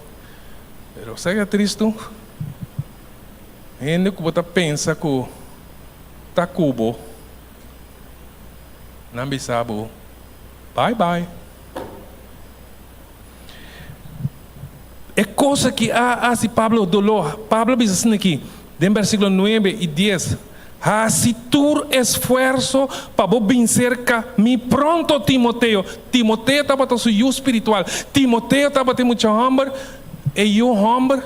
Mas sei que é triste. Ainda que você pensa que está cubo, não sabe. Bye bye. É coisa que se Pablo dolor. Pablo diz assim aqui, em versículo 9 e 10. Se tu esforço para vencer me pronto, Timoteo. Timoteo estava com seu espiritual. Timoteo estava com muito hambre. E eu hambre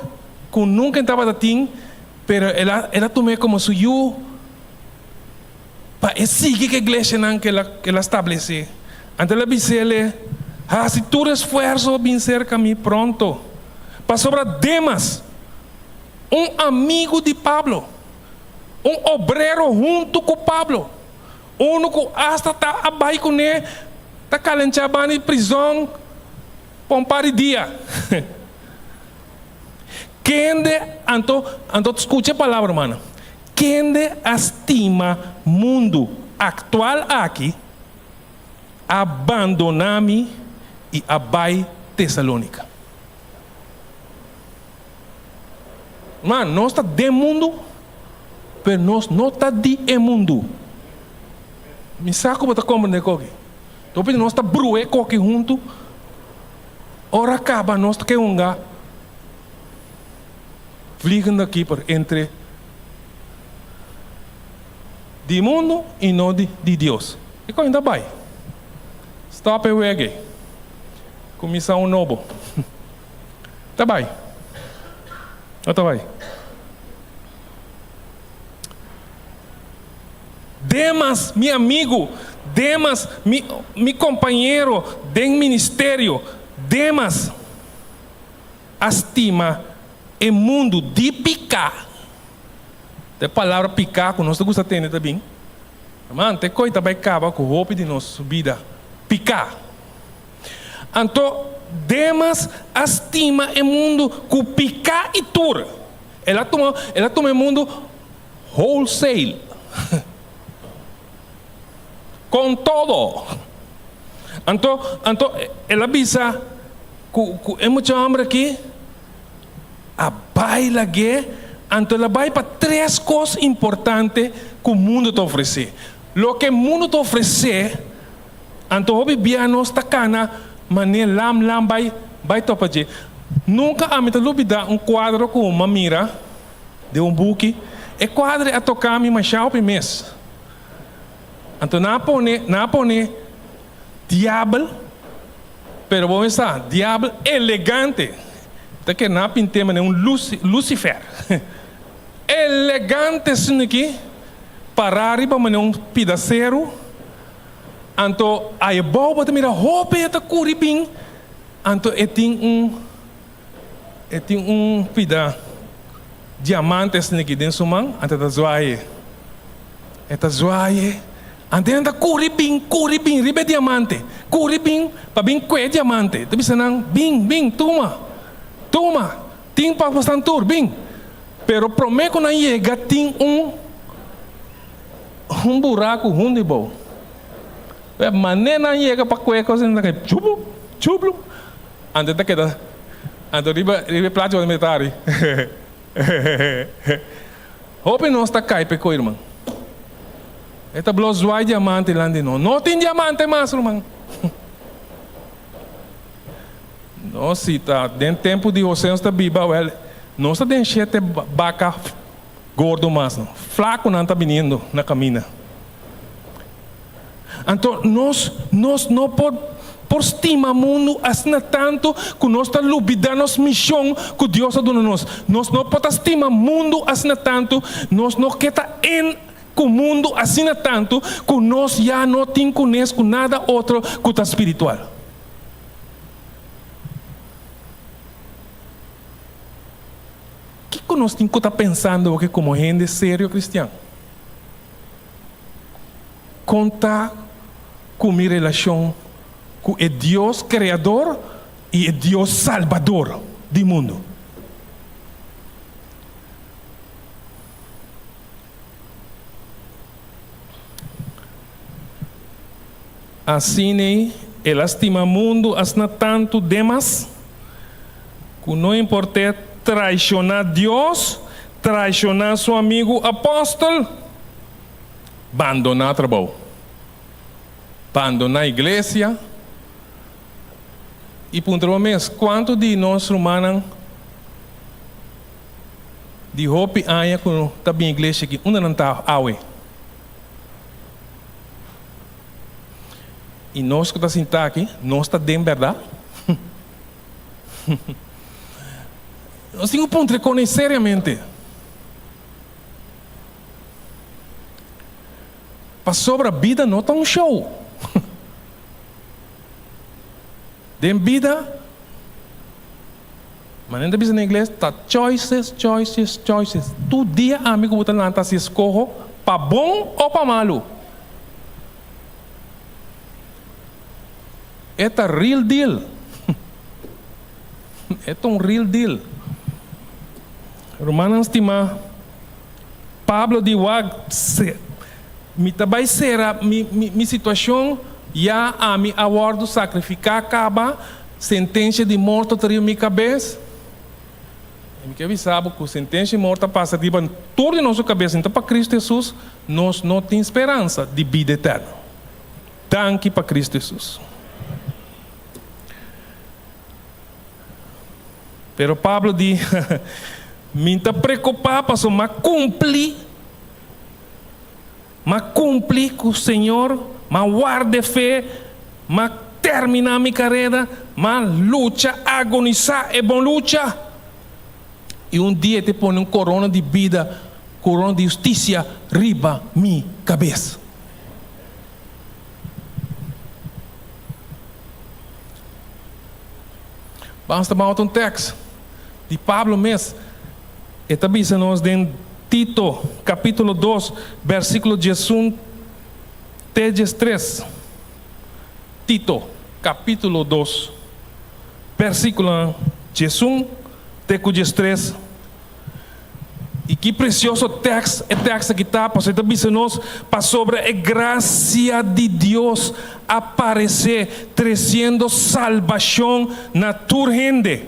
que nunca estava a ter, mas ela tomou como seu para seguir a igreja que ela estabeleceu. Então ela disse ele, se tu esforço vencer me pronto. Para sobrar Demas, um amigo de Pablo, um obreiro junto com Pablo, um que hasta está abaixo com ele, está calentando em prisão por um par de dias. Quem de, então escute a palavra, mano. Quem de estima mundo atual aqui, abandona-me e abai Tessalônica. Mano, nós está de mundo, mas nós não está de mundo. Me saco para compreender coque. Então nós está brué coque junto. ora acaba nós que unga vliegende aqui por entre de mundo e não de Deus. E quando ainda vai, stop e wege, comissão novo, tá vai, tá vai. Demas, meu amigo, Demas, meu companheiro de ministério, Demas, estima o mundo de picar. A palavra picar, que nós gostamos de ter também. Mas tem coisa que vai acabar com o roupa de nossa vida. Picar. Então, Demas estima o mundo com picar e tur. Ela toma o mundo wholesale. Com todo. Então, ela avisa que é muito hambre aqui. A baila que, então ela vai para 3 coisas importantes que o mundo te oferece. O que o mundo te oferece, então o bebê não está cana, mas nem lam vai topar. Nunca a mim te olvidar quadro com uma mira de buque. E quadro a tocar me machado por mês. Então na pone diabo, pero vamos estar diabo elegante. Tá que na pintema é Lucifer. Elegante assim aqui, para arriba mas um pedaceiro. Então aí boba te mira roupa e tá curibim. Então tem um pida diamante assim aqui dentro mão, então tá zoaie. Tá zoaie. Então tá curibim, ribe diamante. Curibim, para bem que diamante. Tu bisa nang bing, toma, tem para bastante tur, bem. Pero prometo na chega tem buraco ruim bom. Mané na chega para cueca assim na que chublo. Ante tá queda. Ante ribe plato de metade. Hope não está cai pe co irmão. Esta bloswai diamante lá de não tem diamante mais, irmão. Não, se está dentro do tempo de José, está biba, não está dentro de vaca gordo mais, não. Flaco não está vindo na caminha. Então, nós não por estima mundo assim tanto que nós está lubida nossa missão que Deus está dando nós. Nós não podemos estima mundo assim tanto, nós não queremos com o mundo assim tanto que nós já não temos com nada outro que o espiritual. O que nós temos que estar pensando que como gente sério cristiano? Contar com minha relação com o Deus Criador e o Deus Salvador do mundo. Assim, ele estima o mundo assim tanto demais que não importa traicionar Deus, traicionar seu amigo apóstolo, abandonar o trabalho, abandonar a igreja. E por outro mês, quanto de nós romanos de roupa aia com também a igreja aqui, onde não está aue? E nós que está sentado aqui, nós está dentro, verdade? Nós temos que reconhecer seriamente. Para sobre a vida não está show. De vida, mas ainda bisa na inglês, está choices. Tu dia, amigo, você não está se escorro para bom ou para malo. É real deal. É real deal. Romanos estima Pablo de Wag me também será minha situação já a me awardo sacrificar acaba sentença de morte teria minha cabeça. E que sabe que a sentença de morte passa de tudo em nossa cabeça. Então para Cristo Jesus nós não temos esperança de vida eterna. Tanque para Cristo Jesus. Pero Pablo diz, me está preocupado, pastor, mas cumpri com o Senhor, mas guarde fé, mas terminar minha carreira, mas luta, agonizar é bom luta. E dia te põe corona de vida, corona de justiça, riba minha cabeça. Vamos tomar um texto de Pablo mesmo. Está dizendo-nos em Tito, capítulo 2, versículo 11 até 13. Tito, capítulo 2, versículo 11 até 13. E que precioso texto, é texto que está, porque está dizendo-nos sobre a graça de Deus aparecer, trazendo salvação na tua gente.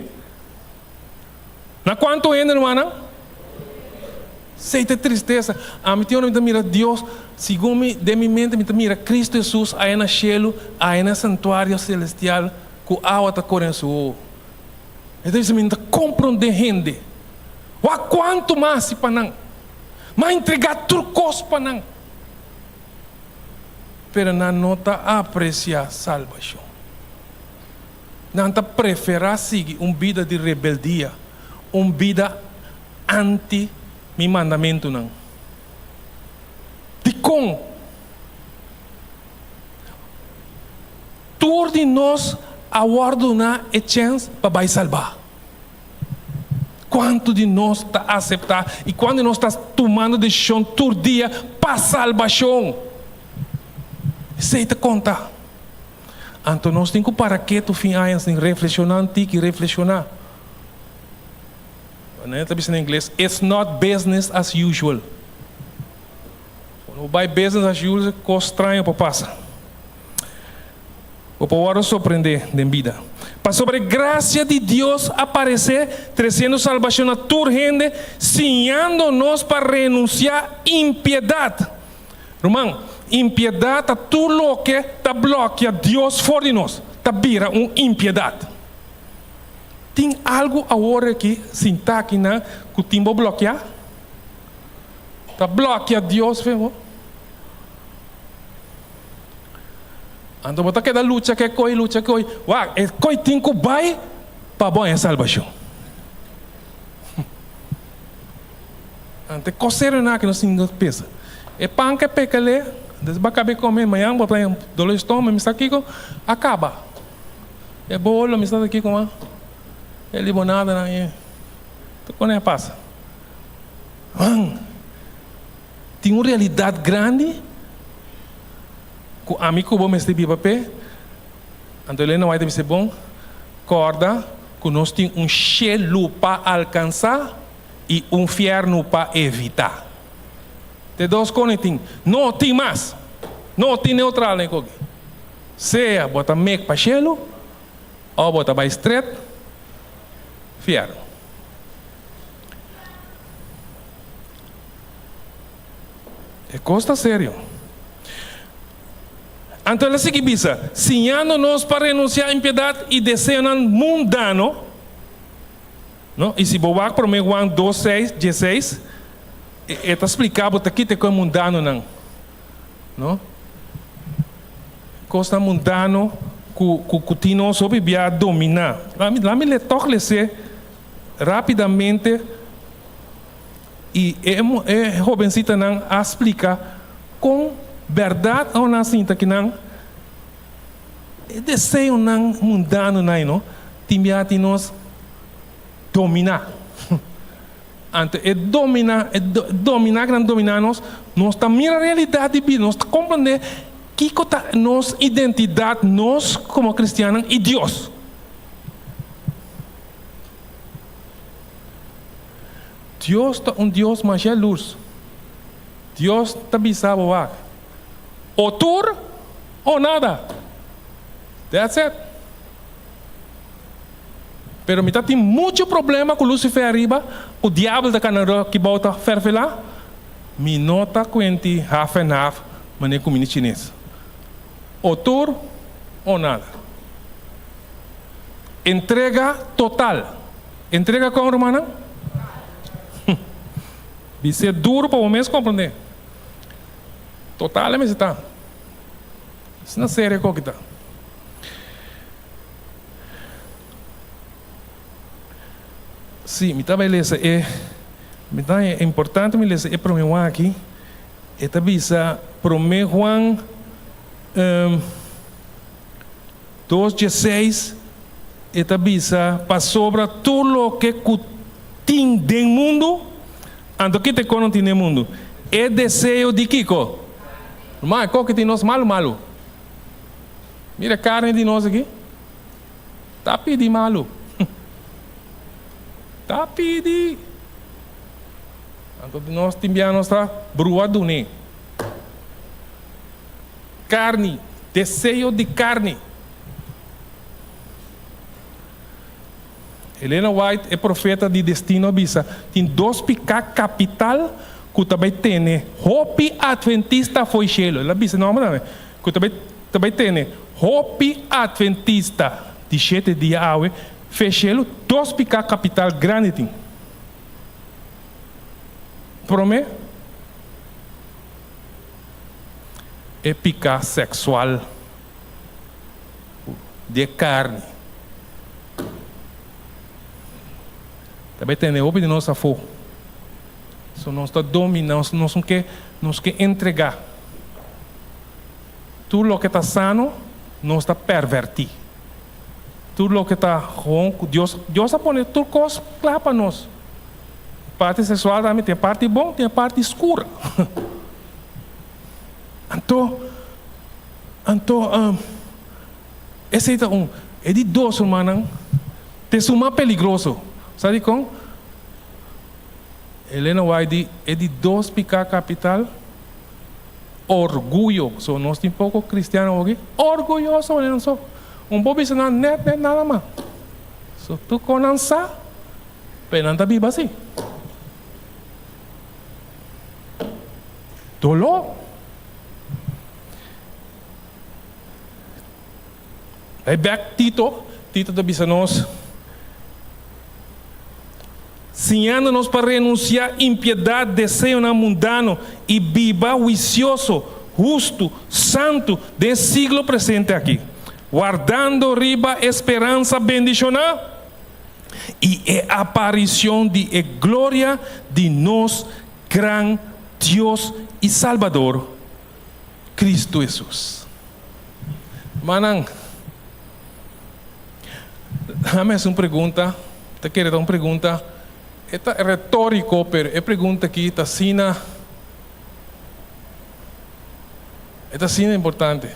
Na quanto gente, irmã? Seita tristeza. A mim me mira Deus, segundo de minha mente, me mira Cristo Jesus aí no céu, aí no santuário celestial, com a água está correndo sobre. Então isso me compreende gente. Wa quanto mais se panang, mas entregar tudo coisa panang. Pero não nota apreciar salvação. Não está preferar seguir vida de rebeldia, vida anti mi mandamento não. De como? Todos de nós aguardar a chance para salvar. Quanto de nós está aceitar e quando nós está tomando decisão todo dia para salvação? Aceita conta. Então nós temos que para que tu fim anos em reflexionar, tem que reflexionar. Está dizendo em inglês, it's not business as usual. Quando vai business as usual, é coisa estranha para passar. Para agora surpreender de vida. Para sobre a graça de Deus aparecer, trazendo salvação a tua gente, ensinando-nos para renunciar à impiedade. Irmão, impiedade é tudo o que está bloqueando Deus fora de nós. Está vira uma impiedade. Tem algo agora que se está aqui na que o tempo bloquear? Está bloqueando Deus, viu? Então, você quer luta, quer coi. Uau, é coi tem que vai para bom a salvação. Então, coceira na que nós temos pensa. É pão que peca ali, desde acabar comer amanhã, botar dor no estômago, me está aqui com acaba. É bolo, me está aqui com é limonada na aí. Tu quando é passa. Tem uma realidade grande. Com amigo bom este papel, então ele não vai ser bom. Corda, que nós temos cielo para alcançar e inferno para evitar. Tem dois coisas, não tem mais, não tem neutral nem coisa. Seja bota meio para cielo ou bota para estreito, inferno. É coisa sério. Então ela segue bisa, ensinando-nos para renunciar à impiedade e desejo mundano. Não? E se bobar para mim Juan 2:16, está explicado aqui que é mundano não. Coisa mundano que nós sobre via dominar. Lá me le toque rapidamente e é jovencita não a explicar com verdade ou não sinta que não desejo não mundano não timbiati nós dominar ante dominar grande dominar nós também a realidade de vida nós compreender que é nossa identidade nós como cristianos e Deus. Deus é Deus mais luz. Deus está bisabo vaga. Ou tudo ou nada. That's it. Pero me tem muito problema com Lucifer arriba, o diabo da canara que volta ferve lá. Me nota quente half and half, mas nem comida chinesa. Ou tudo ou nada. Entrega total. Entrega com romana? Isso é duro para o mês compreender. Totalmente está. Isso não é sério que está. Sim, me está beleza. É importante me ler para mim aqui. É também para mim Juan 2:16. É também para sobre tudo o que tem no mundo, ando que te cono tem no mundo. É desejo de Kiko. Mas qual que tem nós malo? Mira a carne de nós aqui. Tá pedindo malo. Tá pedindo. Então nós temos a brua do né. Carne, desejo de carne. Helena White é profeta de destino avisa. Tem 2 picas capital que também tem. Hopi Adventista foi chelo. Ela avisa não, mas que também tem. Hopi Adventista de 7 dias awe fechelo 2 picas capital grande tem. Prome é pica sexual de carne. Também tem o de nossa fome. So, nós está dominando, nós não quer entregar. Tudo o que está sano, nós está pervertir. Tudo o que está ronco, Deus está pondo tudo coisa claro para nós. Parte sexual também tem parte bom, tem parte escura. Então, esse é de 2, irmão. Tem suma perigoso. Sabe como? Helena White é de 2 picas capital. Orgulho. So, nós temos pouco cristiano aqui. Orgulhoso, não só. Pouco isso não é nada mais. So, tu conhece, mas não está vivo assim. Dolor. Aí back Tito da Bissanos. Ensinando-nos para renunciar impiedade, desejo mundano e viva vicioso, justo, santo, do siglo presente aqui. Guardando riba esperança bendicional e a aparição de glória de nosso grande Deus e Salvador, Cristo Jesus. Manang, dame uma pergunta. Te quero dar uma pergunta. É retórico, pero é pergunta aqui está sina. Esta sina é importante.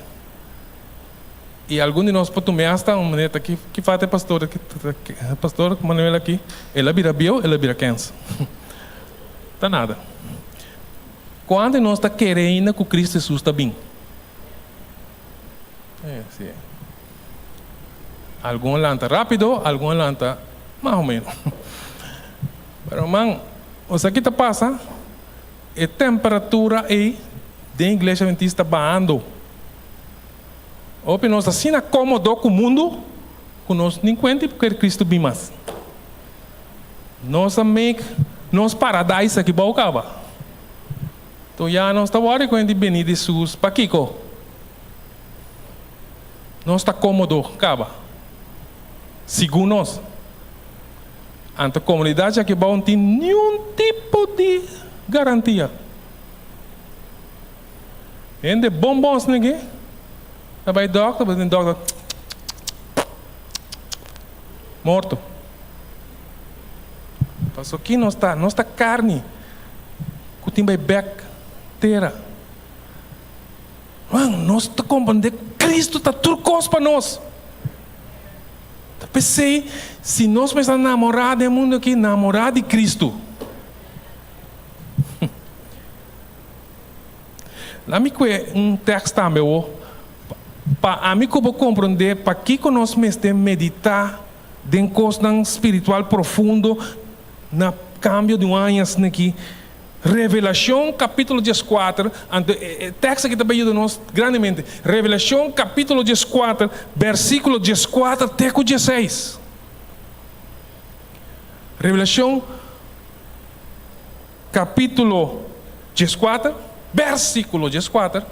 E algum de nós pode tomar esta uma maneira que faz a pastora Manuel aqui. Ela vira bio, ela vira câncer. Tá nada. Quando nós está querendo que Cristo Jesus está bem? Sim. Algum lanta rápido, algum lanta mais ou menos. Mas, irmão, o que está passando? A temperatura aí da igreja adventista baixando. Ou nós assim acomodou com o mundo, que nós nem conhecemos porque Cristo bem mais. Nós paradise aqui para acaba. Então já nós está agora com a venida de Jesus para Kiko. Nós está cômodo, acaba. Segundo nós. A comunidade aqui não tem nenhum tipo de garantia. Ainda bombons ninguém. Vai doctor, morto. Passou aqui nossa carne, que tem back terra. Mano, nós está compreendendo Cristo está tudo coisa para nós. Pensei, se nós pensamos namorar do mundo aqui, namorar de Cristo. Lá me conhece texto também, para mim que eu vou compreender, para que nós temos meditar de coisa espiritual profundo, na cambio de um ano aqui. Revelação capítulo 14, texto que também ajuda-nos grandemente. Revelação capítulo 14, versículo 14 até 16. Revelação, capítulo 14, versículo 14,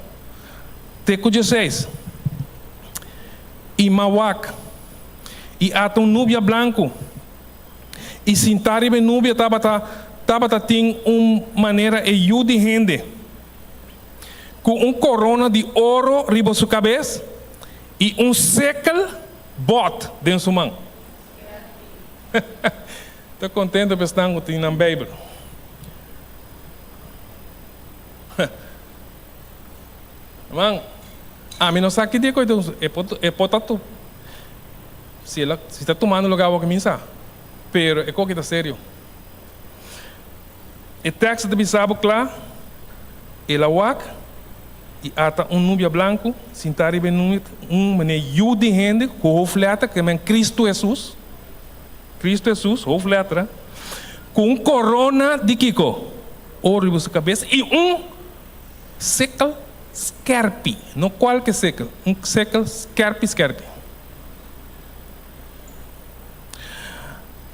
teco 16. E mawak, e ata nubia branco, e sintari be nubia tabata tem maneira e de rende, com corona de ouro riba sua cabeça, e sekel bot dentro sua mão. Estou contente por estar com na Bíblia. Irmão, a mim não sabe que dia que é potato. Se está tomando lugar o que me sabe, pero é coisa sério. O texto de Bisabo claro, ele awak e ata nubia branco, sentari bem mané de rende com o fleta que é Cristo Jesus, letra, com corona de Kiko, ouro na sua cabeça, e sekel skerpi, não qualquer sekel, sekel skerpi.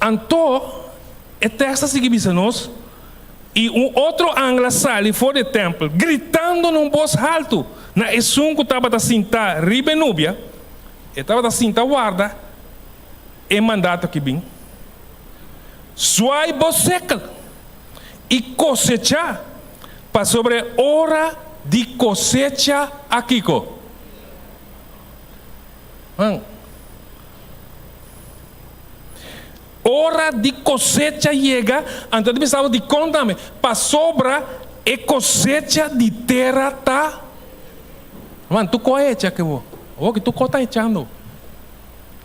Então, o texto sigue nós, e outro ângulo sai fora do templo, gritando num voz alto, na esunco estava a sentar riba núbia, estava a sentar guarda, e mandato que vem. Suai sekel e cosecha para sobre hora de cosecha aqui. Hora de cosecha chega, então precisava de conta-me, para sobra e cosecha de terra tá. Mano, tu coecha que vou, o que tu está echando,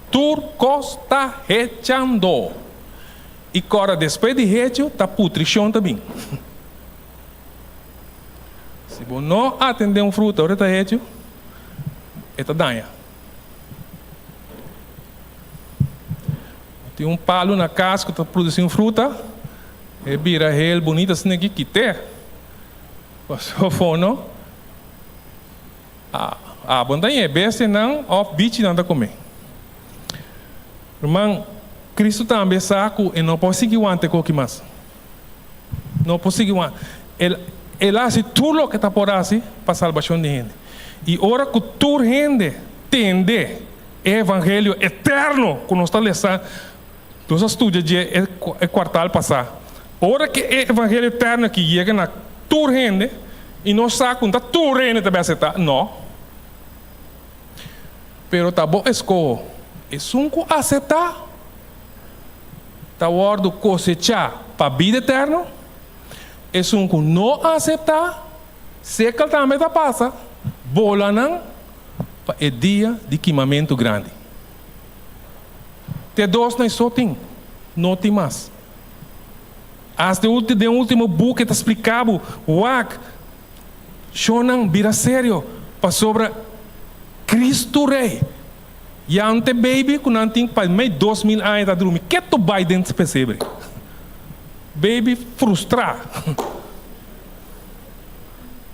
tu está echando. E agora, depois de recho, está putrição também. Se você não atender fruta, agora está recho, está danha. Tem palo na casca, está produzindo fruta, e vira ele bonita, assim aqui que tem. Passou fono, a banda é besta, não, off beach não dá comer. Irmão, Cristo também saco e não pode seguir ante qualquer mais. Não pode seguir ante. Ele hace tudo o que está por assim para a salvação de gente. E ora que tu gente entende o evangelho eterno que nós estamos lendo, nós estudamos o quartal passado. Ora que o evangelho eterno que chega na tua gente e nós sabemos que tua gente também aceitar. Não. Pero tá bom escolha. É sunco aceitar. Tá ordo cosechar para a vida eterna. É sunco não aceitar. Se que também tá passa. Bola não para o dia de queimamento grande. Te dois não só tem. Não tem mais. Hasta o último book que está explicado, wak, shonan vira sério, para sobre Cristo Rei. E ante baby, quando não tem para mais 2000 anos a dormir, que tu vai dentro percebe? Baby frustrado.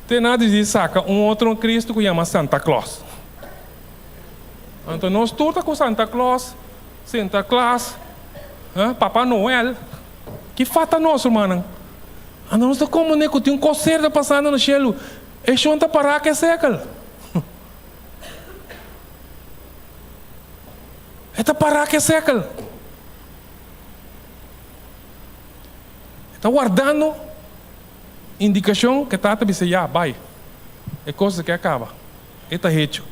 Tem nada de saca outro Cristo que chama Santa Claus. Então nós todos com Santa Claus, Papai Noel. Que falta nosso, mano? A nós está como né, que tem coceira passando no cielo. E chonta para que século. Está para que século. Está guardando indicação que está a dizer, já, vai. É coisa que acaba. Está hecho.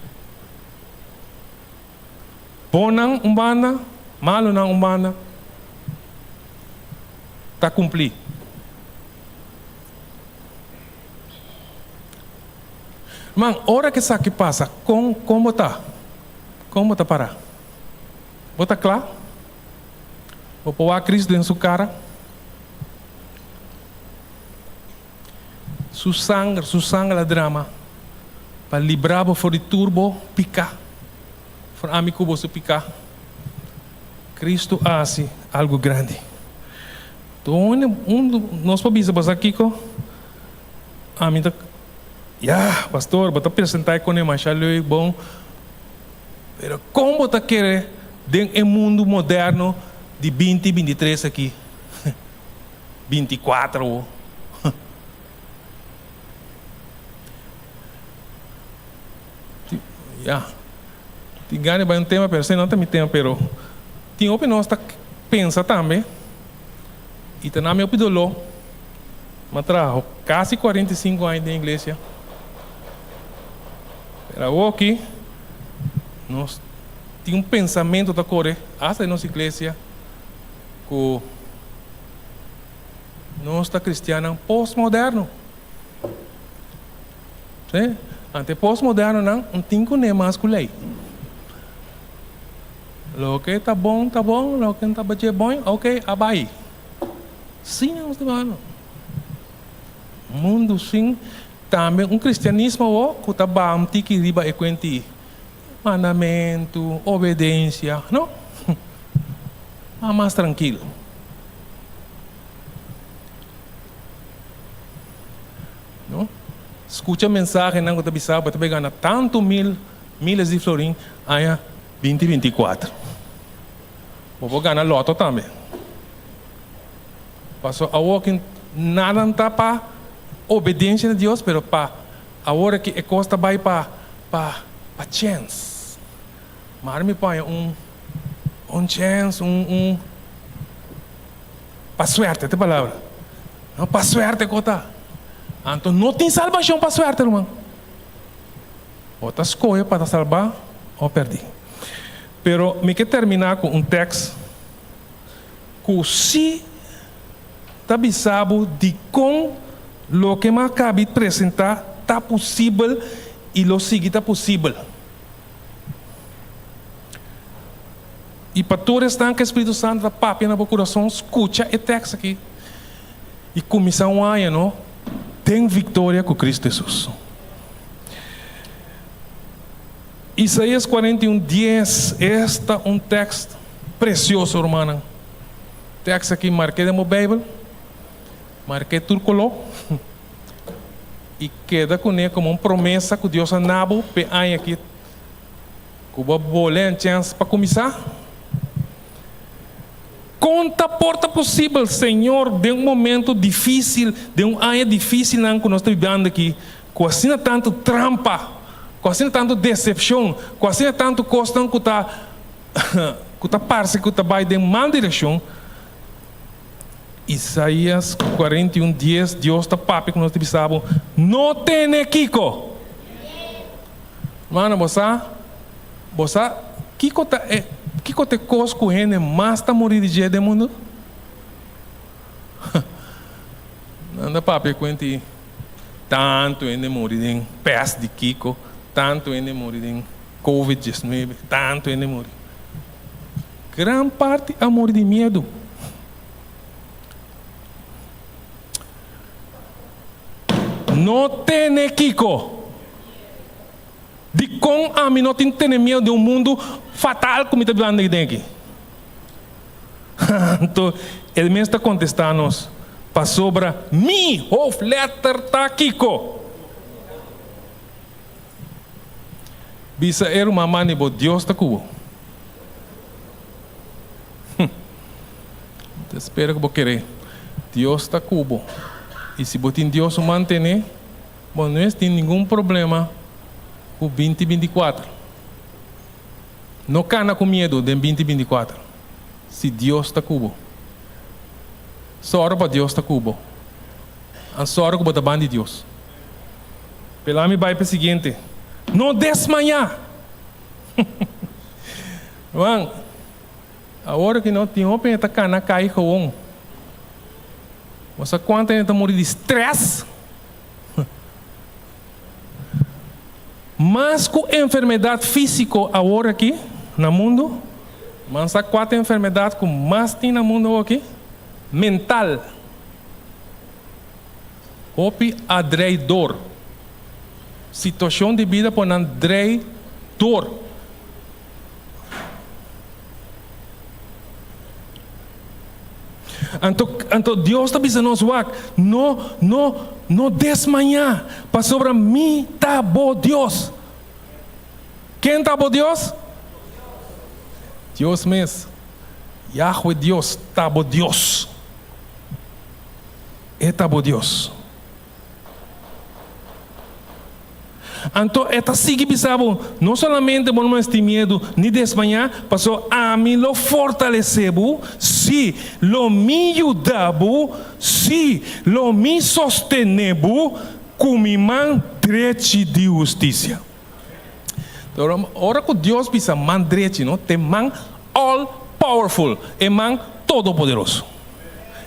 Bom não umbanda, malo não umbanda. Está cumprir. Mas, hora que isso aqui passa, como está? Como está para? Bota claro? Vou pôr a Cristo dentro da sua cara. Su sangue é drama. Para livrar fora de turbo, picar. Para amigo você picar. Cristo hace algo grande. Então, nós podemos aqui com a minha pastor, vou apresentar com ele, mas é bom. Mas como você quer dentro do mundo moderno de 2023 aqui? 24. Ya. Tingane ba um tema, pero se não tem tema, pero tinha opinião está pensa também. E tá na minha opinião, mas trago quase 45 anos de igreja. Pero aqui nós tinha pensamento da core, hasta nossa igreja, que nós está cristiana pós-moderno. Sim? Ante pós-moderno não tem que nem mais com lei. Lo que tá bom, lo que não tá bom, ok, abai. Sim, nós estamos mundo sim, também cristianismo que tá bom, que riba e quenti mandamento, obediência, não? Mas mais tranquilo. Não? Escuta a mensagem, não que tá bisava, tá pegando tanto milhas de florim, aí 2024. Vou ganhar loto também. Passou a walking nada não tá para obediência a Deus, pero para a hora que é costa vai para chance. Mas me põe chance, para suerte, essa palavra. Não para suerte cota. Então não tem salvação para suerte, irmão. Ou tá escolha para salvar ou perder. Pero me quero terminar com texto que se tabisabo de com lo que me acabei de apresentar está possível e lo seguinte está possível. E para todos que o Espírito Santo papi na coração, escuta o texto aqui e começa um ano, não? Tem vitória com Cristo Jesus. Isaías 41:10, este é um texto precioso, irmã. Texto aqui, marquei na minha Bíblia, marquei turcoló, e queda com ele como uma promessa que Deus anabo, pe aí aqui, que vou bolar chance para começar. Conta porta possível, Senhor, de um momento difícil, de um ano difícil que nós estamos vivendo aqui, com assim tanto trampa, com assim tanto decepção, com assim tanto costa que está parece que está vai de má direção. Isaías 41:10, Deus está papi que nós precisamos, não tem Kiko. Mano, você, Kiko tá Kiko te cosco ele mais tá morir de dia do mundo? Anda papi quanti tanto ele morir em peste de Kiko, tanto ele morir em COVID-19, tanto ele morir. Gran parte a morir de medo. Não tem Kiko. De com a mim não tem medo de um mundo fatal como está vivendo aqui. Então, ele mesmo está contestando-nos para sobre mi of letter ta Kiko. Bisa era uma mãe de Deus está cubo. Espero que vou querer. Deus está cubo. E se botin Deus o manter, bom, não tem nenhum problema com 2024. Não cana com medo de 2024. Se Deus está cubo. Só para Deus está cubo. A só que botar de Deus. Pela me vai para o seguinte. Não desmanhar. Mano, a hora que não tem open, está cana cair com um. Você quanto ainda morrer de estresse? Mas com enfermidade física agora aqui no mundo, mas há 4 enfermidades que mais tem no mundo aqui, mental, opi adrei dor, situação de vida por andrei dor. Então Deus está dizendo não desmanhar para sobre mim está bom Deus. Quem está bom Deus? Deus mesmo. Yahweh Deus está bom Deus. Etabo Dios. Então, esta sigue bisabo, não somente por não ter medo, nem desmanhar, passou a mim lo fortalecebo, se lo me ajudabo, se lo me sostenebo, com minha mão direita de justiça. Então, ora que Deus bisa mão direita, não? Tem mão all powerful, é mão todo poderoso.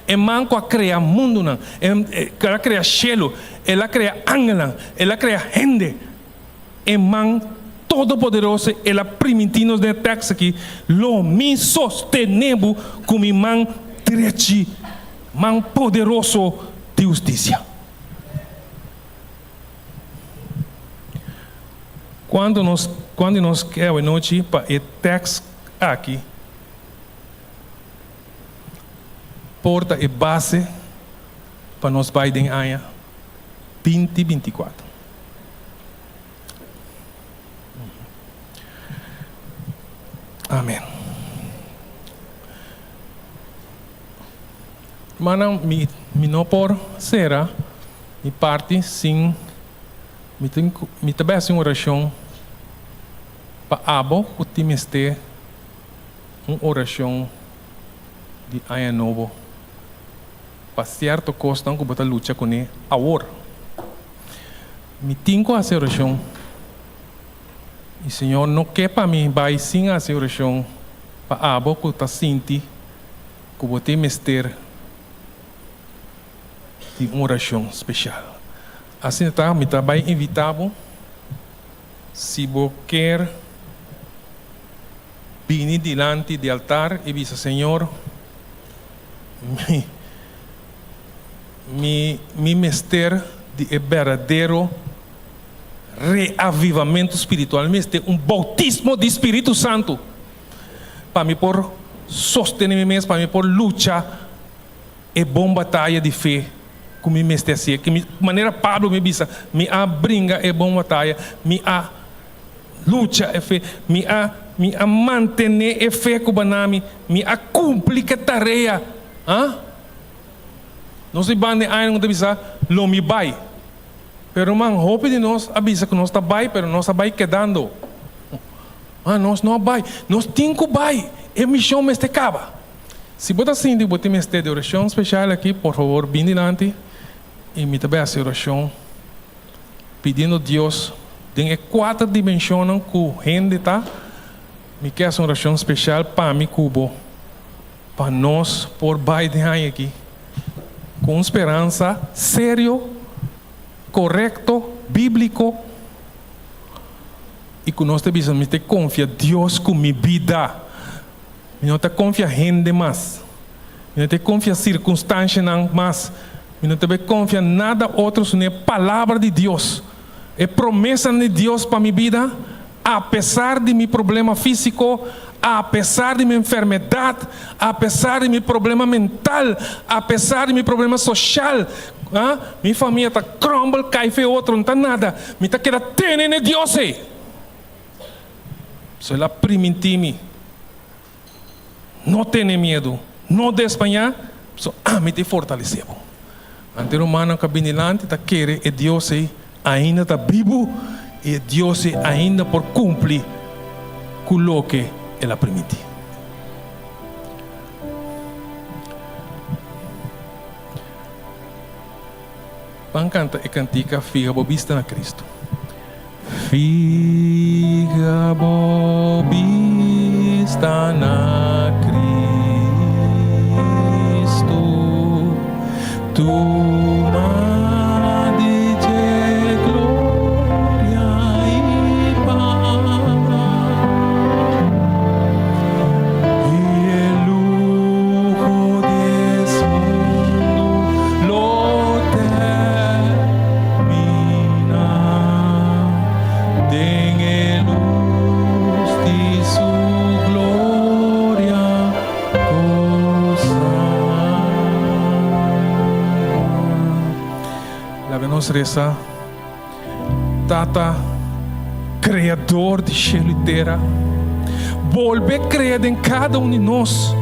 É mão que cria mundo, não? Ela cria cielo, ela cria ángel, ela cria gente. É mão todo poderoso, ela permite-nos de texto aqui, lo me sostenebo com minha mão direita, mão poderoso de justiça. Quando nós queremos noite para o texto aqui, porta e base para nós Biden aia 2024. Amém. Mana mi não por será mi parte sim mi também assim oração para abo o time este uma oração de ano novo para certo costa que bota luta com ele agora mi tenho essa oração e Senhor não quer para mim vai sim essa oração para abo que está sinti que bota mester de uma oração especial. Assim está, me também invitado, se você quer vir diante do altar e dizer, Senhor, me mester de verdadeiro reavivamento espiritual, me um bautismo de Espírito Santo, para me por sostener mesmo, para me por lutar e bom batalha de fé. Como me assim, que de maneira Pablo me disse, me a brinca é bom batalha, me a luta é fé, me a manter é fé com banami, me a cumprir a tarefa, não se bande aí não deve ser, lo me vai, pero man hope de nós avisa que nós está vai, pero nós está vai quedando, nós não vai, nós temos que vai, é missão me este acaba. Se você assim de botar este de oração especial aqui, por favor, vem diante. E me também essa oração pedindo a Deus em 4 dimensões que a gente está me quer essa oração especial para mim cubo para nós por Biden aqui com esperança sério correto bíblico e que nós devemos ter confia Deus com minha vida não te confia gente mais não te confia circunstância mais não te confia nada outro senão a palavra de Deus. É promessa de Deus para minha vida, apesar de meu problema físico, apesar de minha enfermidade, apesar de meu problema mental, apesar de meu problema social. Minha família está crumble, cai feio outro, não está nada. Me está querendo ter em Deus. Só ela permite-me. Não tenha medo, não desmanhar, só me te fortalecer. Ante o humano que vem delante está querendo e Deus ainda está vivo e Deus ainda por cumprir com o que Ele permite. Vamos cantar a cantica Figa Bobista na Cristo. Figa Bobista na Cristo. Tu madre de gloria y paz y el lujo de su mundo lo termina den el luz de su gloria nos reza, Tata, Criador de cielo e terra, volve a criar em cada um de nós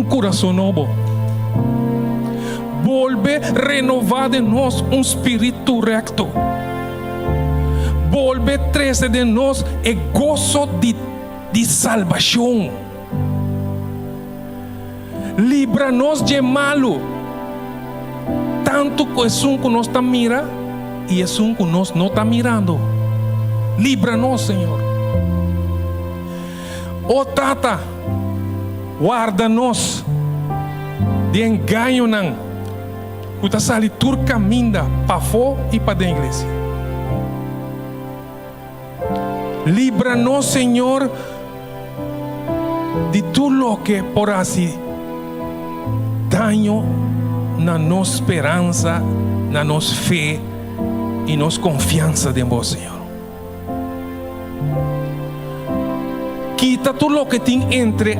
coração novo. Volve renovar de nós espírito recto. Volve trazer de nós o gozo de salvação. Libra-nos de malo. Tanto que é um que nós está mira e é um que nós não está mirando. Libra-nos, Senhor. Oh Tata, guarda-nos de engano não. Kuta sali tur caminda para fora e para dentro da igreja. Libra-nos, Senhor, de tudo o que por assim daño na nossa esperança, na nossa fé e nossa confiança em vós, Senhor. Quita tudo o que tem entre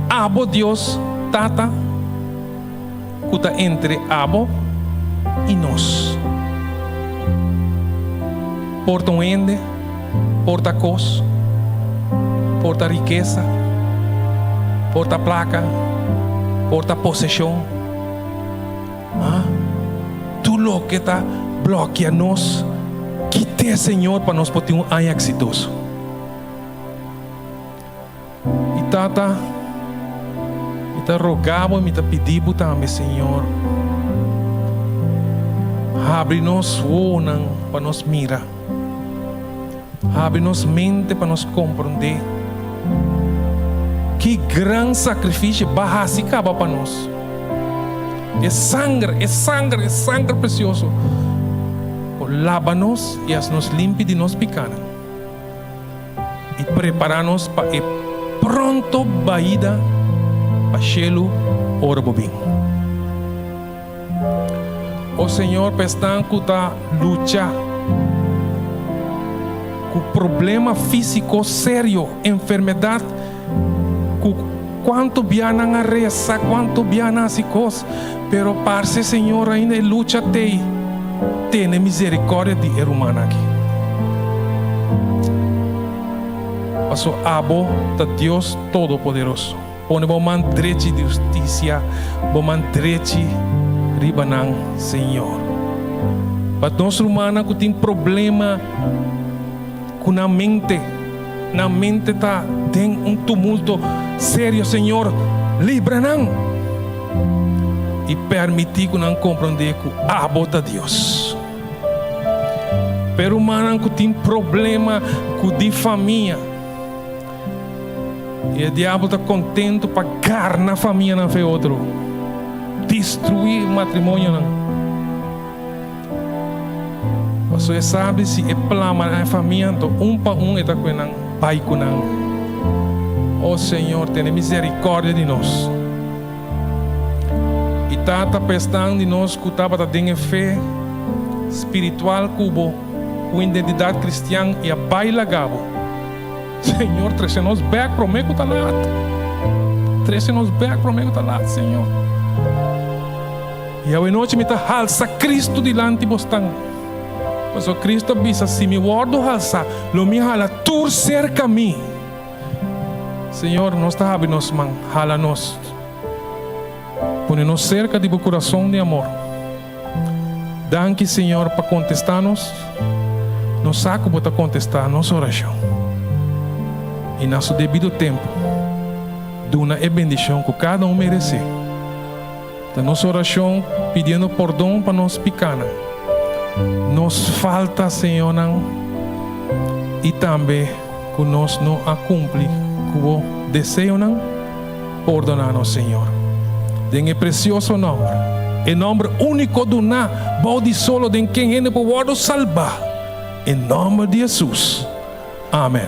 Abo Deus, Tata, que está entre Abo e nós. Porta um ende, porta cos, porta riqueza, porta placa, porta possessão. Tudo o que está bloqueando nós, quite, Senhor, para nós poder um ano exitoso. E Tata, me está rogando e me está pedindo também, Senhor, abre-nos olhos para nos mirar, abre-nos mente para nos compreender que grande sacrifício básico para nós. É sangue precioso. Lava-nos e nos limpe de nos pecados. E prepara-nos para pronto baída para Shelo Orbobim. O Senhor está luta com problema físico sério, enfermidade, quanto biana na reza, quanto biana as coisas, pero parce Senhor ainda luta tem misericórdia de ser humano aqui. Passo abo da Deus Todo-Poderoso. Pone bom mandrete de justiça, bom mandrete ribanang Senhor. Para nós humanos que tem problema com a mente tá tem um tumulto sério, Senhor, livra-nos e permitir que não compreender que abota Deus. Pero humano que tem problema com de família e o diabo está contente para ganhar na família não foi outro, destruir o matrimônio não. Você sabe se é plama na família, então para está com não pai com não. Oh Senhor, tenha misericórdia de nós. E tata prestando de nós que estava tendo fé espiritual cubo, com identidade cristã e a baila gabo. Senhor, traz-nos back para o meio que está lá. Traz-nos back para o meio que está lá, Senhor. E a noite me está alça Cristo diante de bostão. Mas o Cristo avisa, se me guardo alça, lo me hala tur cerca a mim. Senhor, nós está abrindo nos mãos, hala nos. Põe-nos cerca de coração de amor. Danke, Senhor, para contestar-nos. Nos saco para contestar nossa oração. E nosso devido tempo, duna e bendição que cada um merece. Da nossa oração, pedindo perdão para nós pecados. Nos falta, Senhor, e também que nós não cumprimos o desejo, perdonar-nos, Senhor. Em o precioso nome, em nome único do na, bode solo de quem ele pode salvar. Em nome de Jesus. Amém.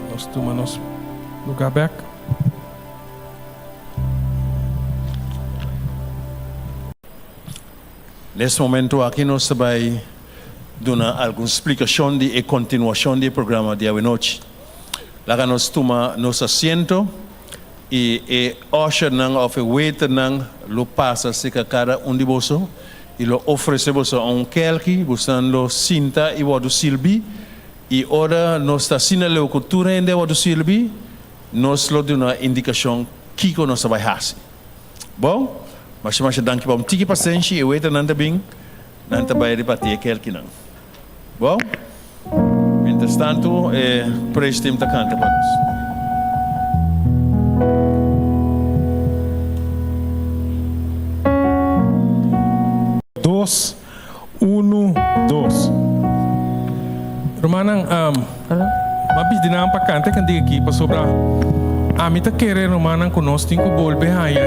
Nós tomamos lugar back. Nesse momento aqui nós vamos dar alguma explicação e continuação do programa de hoje. Lá nós tomamos nosso assento e hoje nós o waiter lo passa se cada de vocês e lo oferecemos a quelqu'un, buscando cinta e o Silvi e ora nós está sinalando cultura ainda o Silvi, nós lo dá uma indicação Kiko nos vai hasi. Bom, mas danke bom tiki paciência e weta nanta bing, nanta vai rebater aquele que não. Bom, mientras tanto, prestem da canta para nós. 2, 1, 2. Romanang, mabis din ang pagkante kan diga aqui para sobra. Amita querer romanang conosco tinko volve haya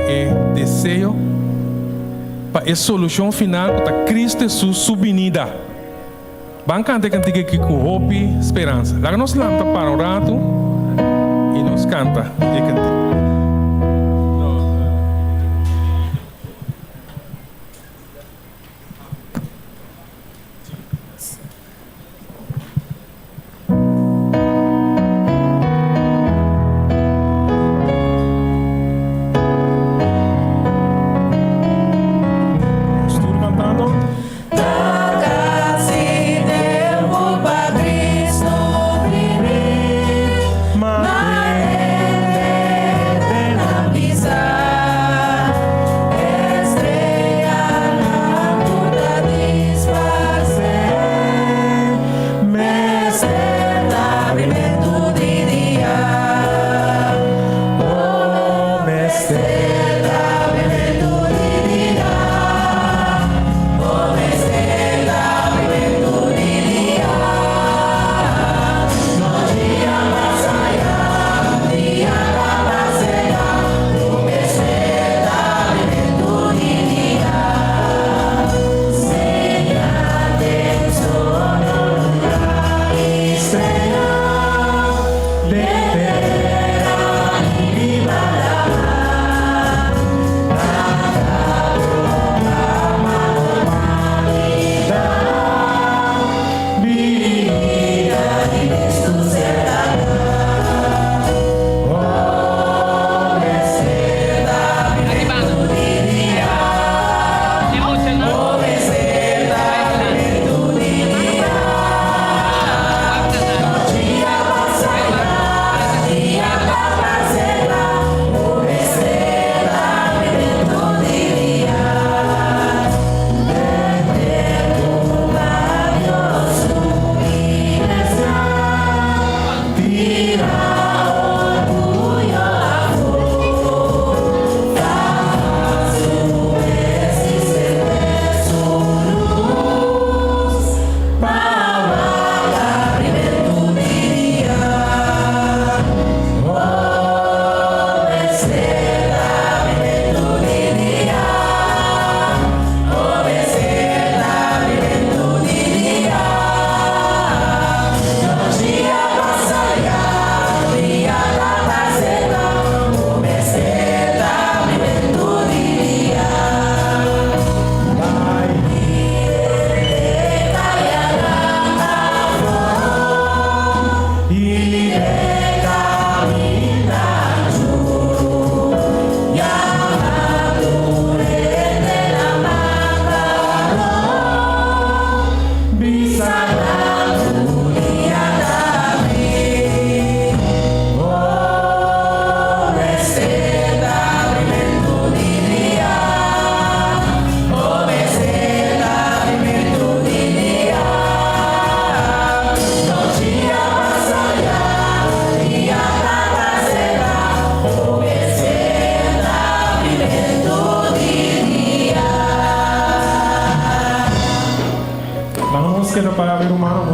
desejo para a solução final para Cristo Jesus subvenida. Bancante kan diga aqui com hope, esperança. Lá nós lanta para um rato e nos canta e canta.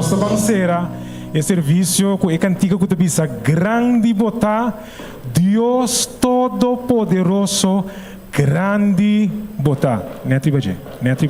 nossa banceira é serviço com a cantiga que te grande botar Deus Todo-Poderoso, grande botar. Netri baje. Grande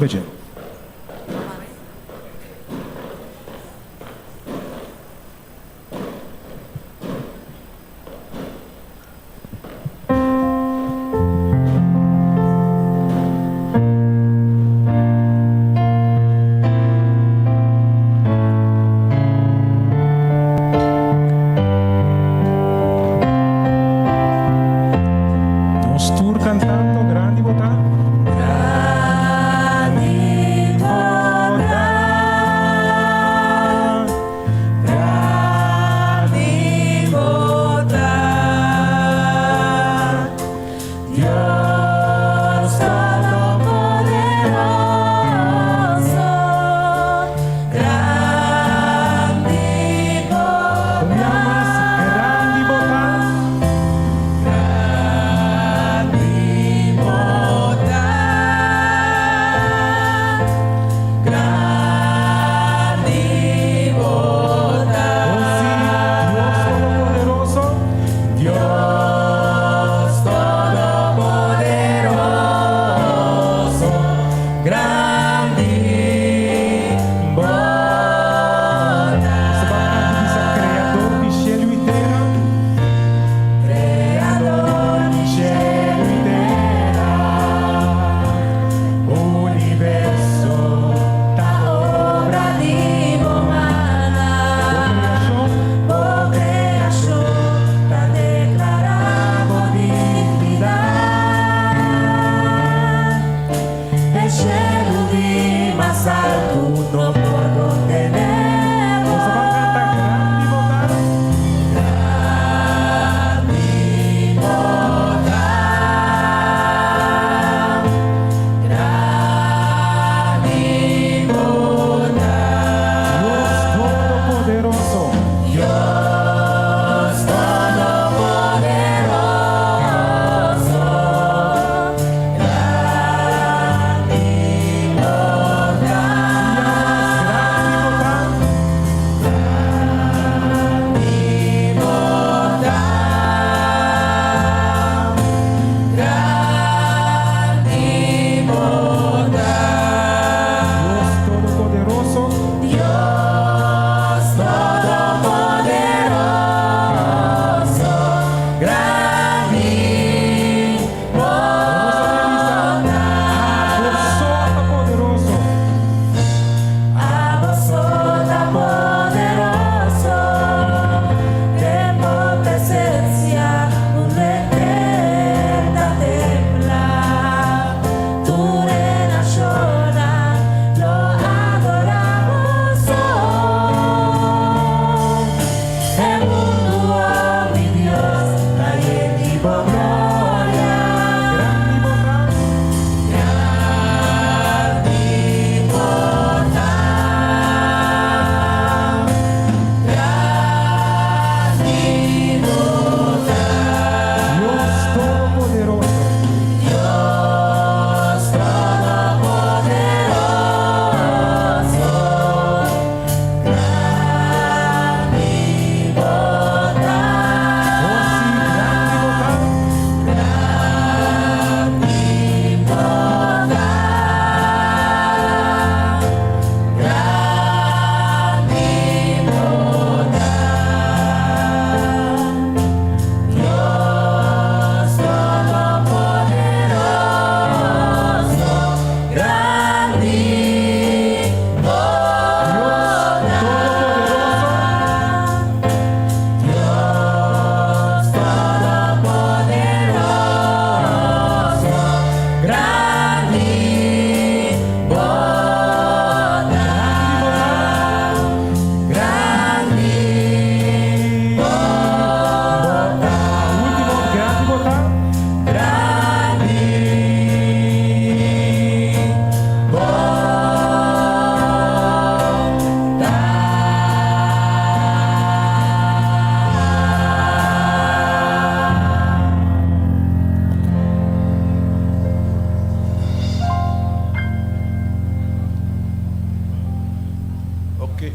Okay.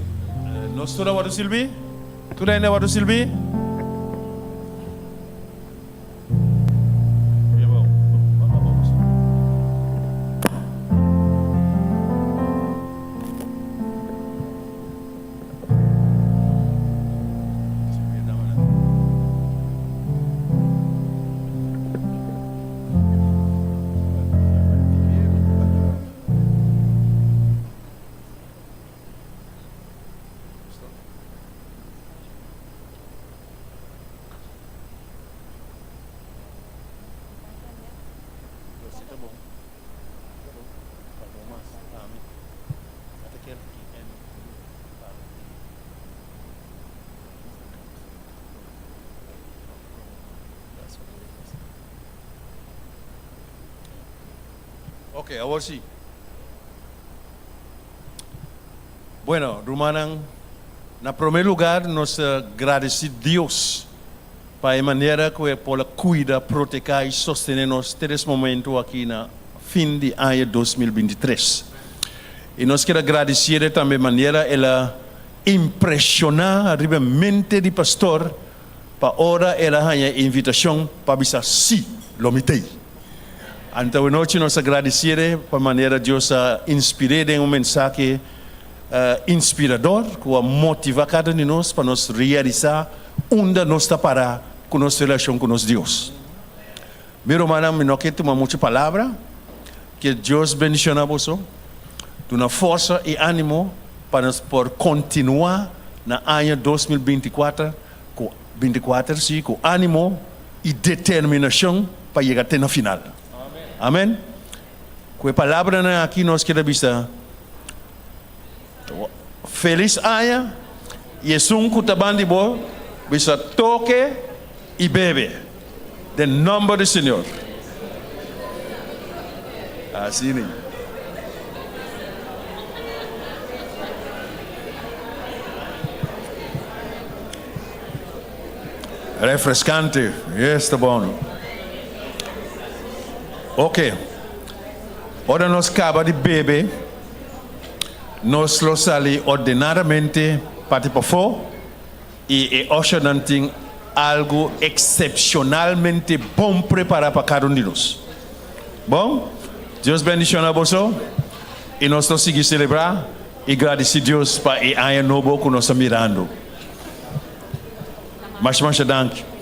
Nós toda hora Silvi? Tudo ainda hora Silvi? Ok, ahora sí. Bueno, Rumanan, en primer lugar, nos agradecemos a Dios para la manera que por la cuida, proteger y sostenernos en este momento aquí en el fin de año 2023. Y nos quiero agradecer también de manera ela impresionar arriba mente del pastor para ahora ela hanya invitación para bisa sí lo mitei. Então, noite nós agradecemos por maneira Deus inspirar em mensagem inspirador que vai motivar cada um de nós para nós realizar onde nós está parar com nossa relação com nosso Deus. Meu irmão, não quero tomar muita palavra, que Deus bendiga você, dá força e ânimo para nós por continuar na ano 2024 com ânimo e determinação para chegar até na final. Amém? Com a palavra aqui nós queremos dizer feliz ano e é que também de bom bisa toque e bebe em nome do Senhor. Assim é. Refrescante, está bom. Ok. Ora nós acaba de beber, nós lo sali ordenadamente para para fora e hoje não tem algo excepcionalmente bom preparado para cada um de nós. Bom, Deus bendiga você e nós vamos seguir celebrar e agradecer a Deus para o ano novo que nós estamos mirando. Mas danke.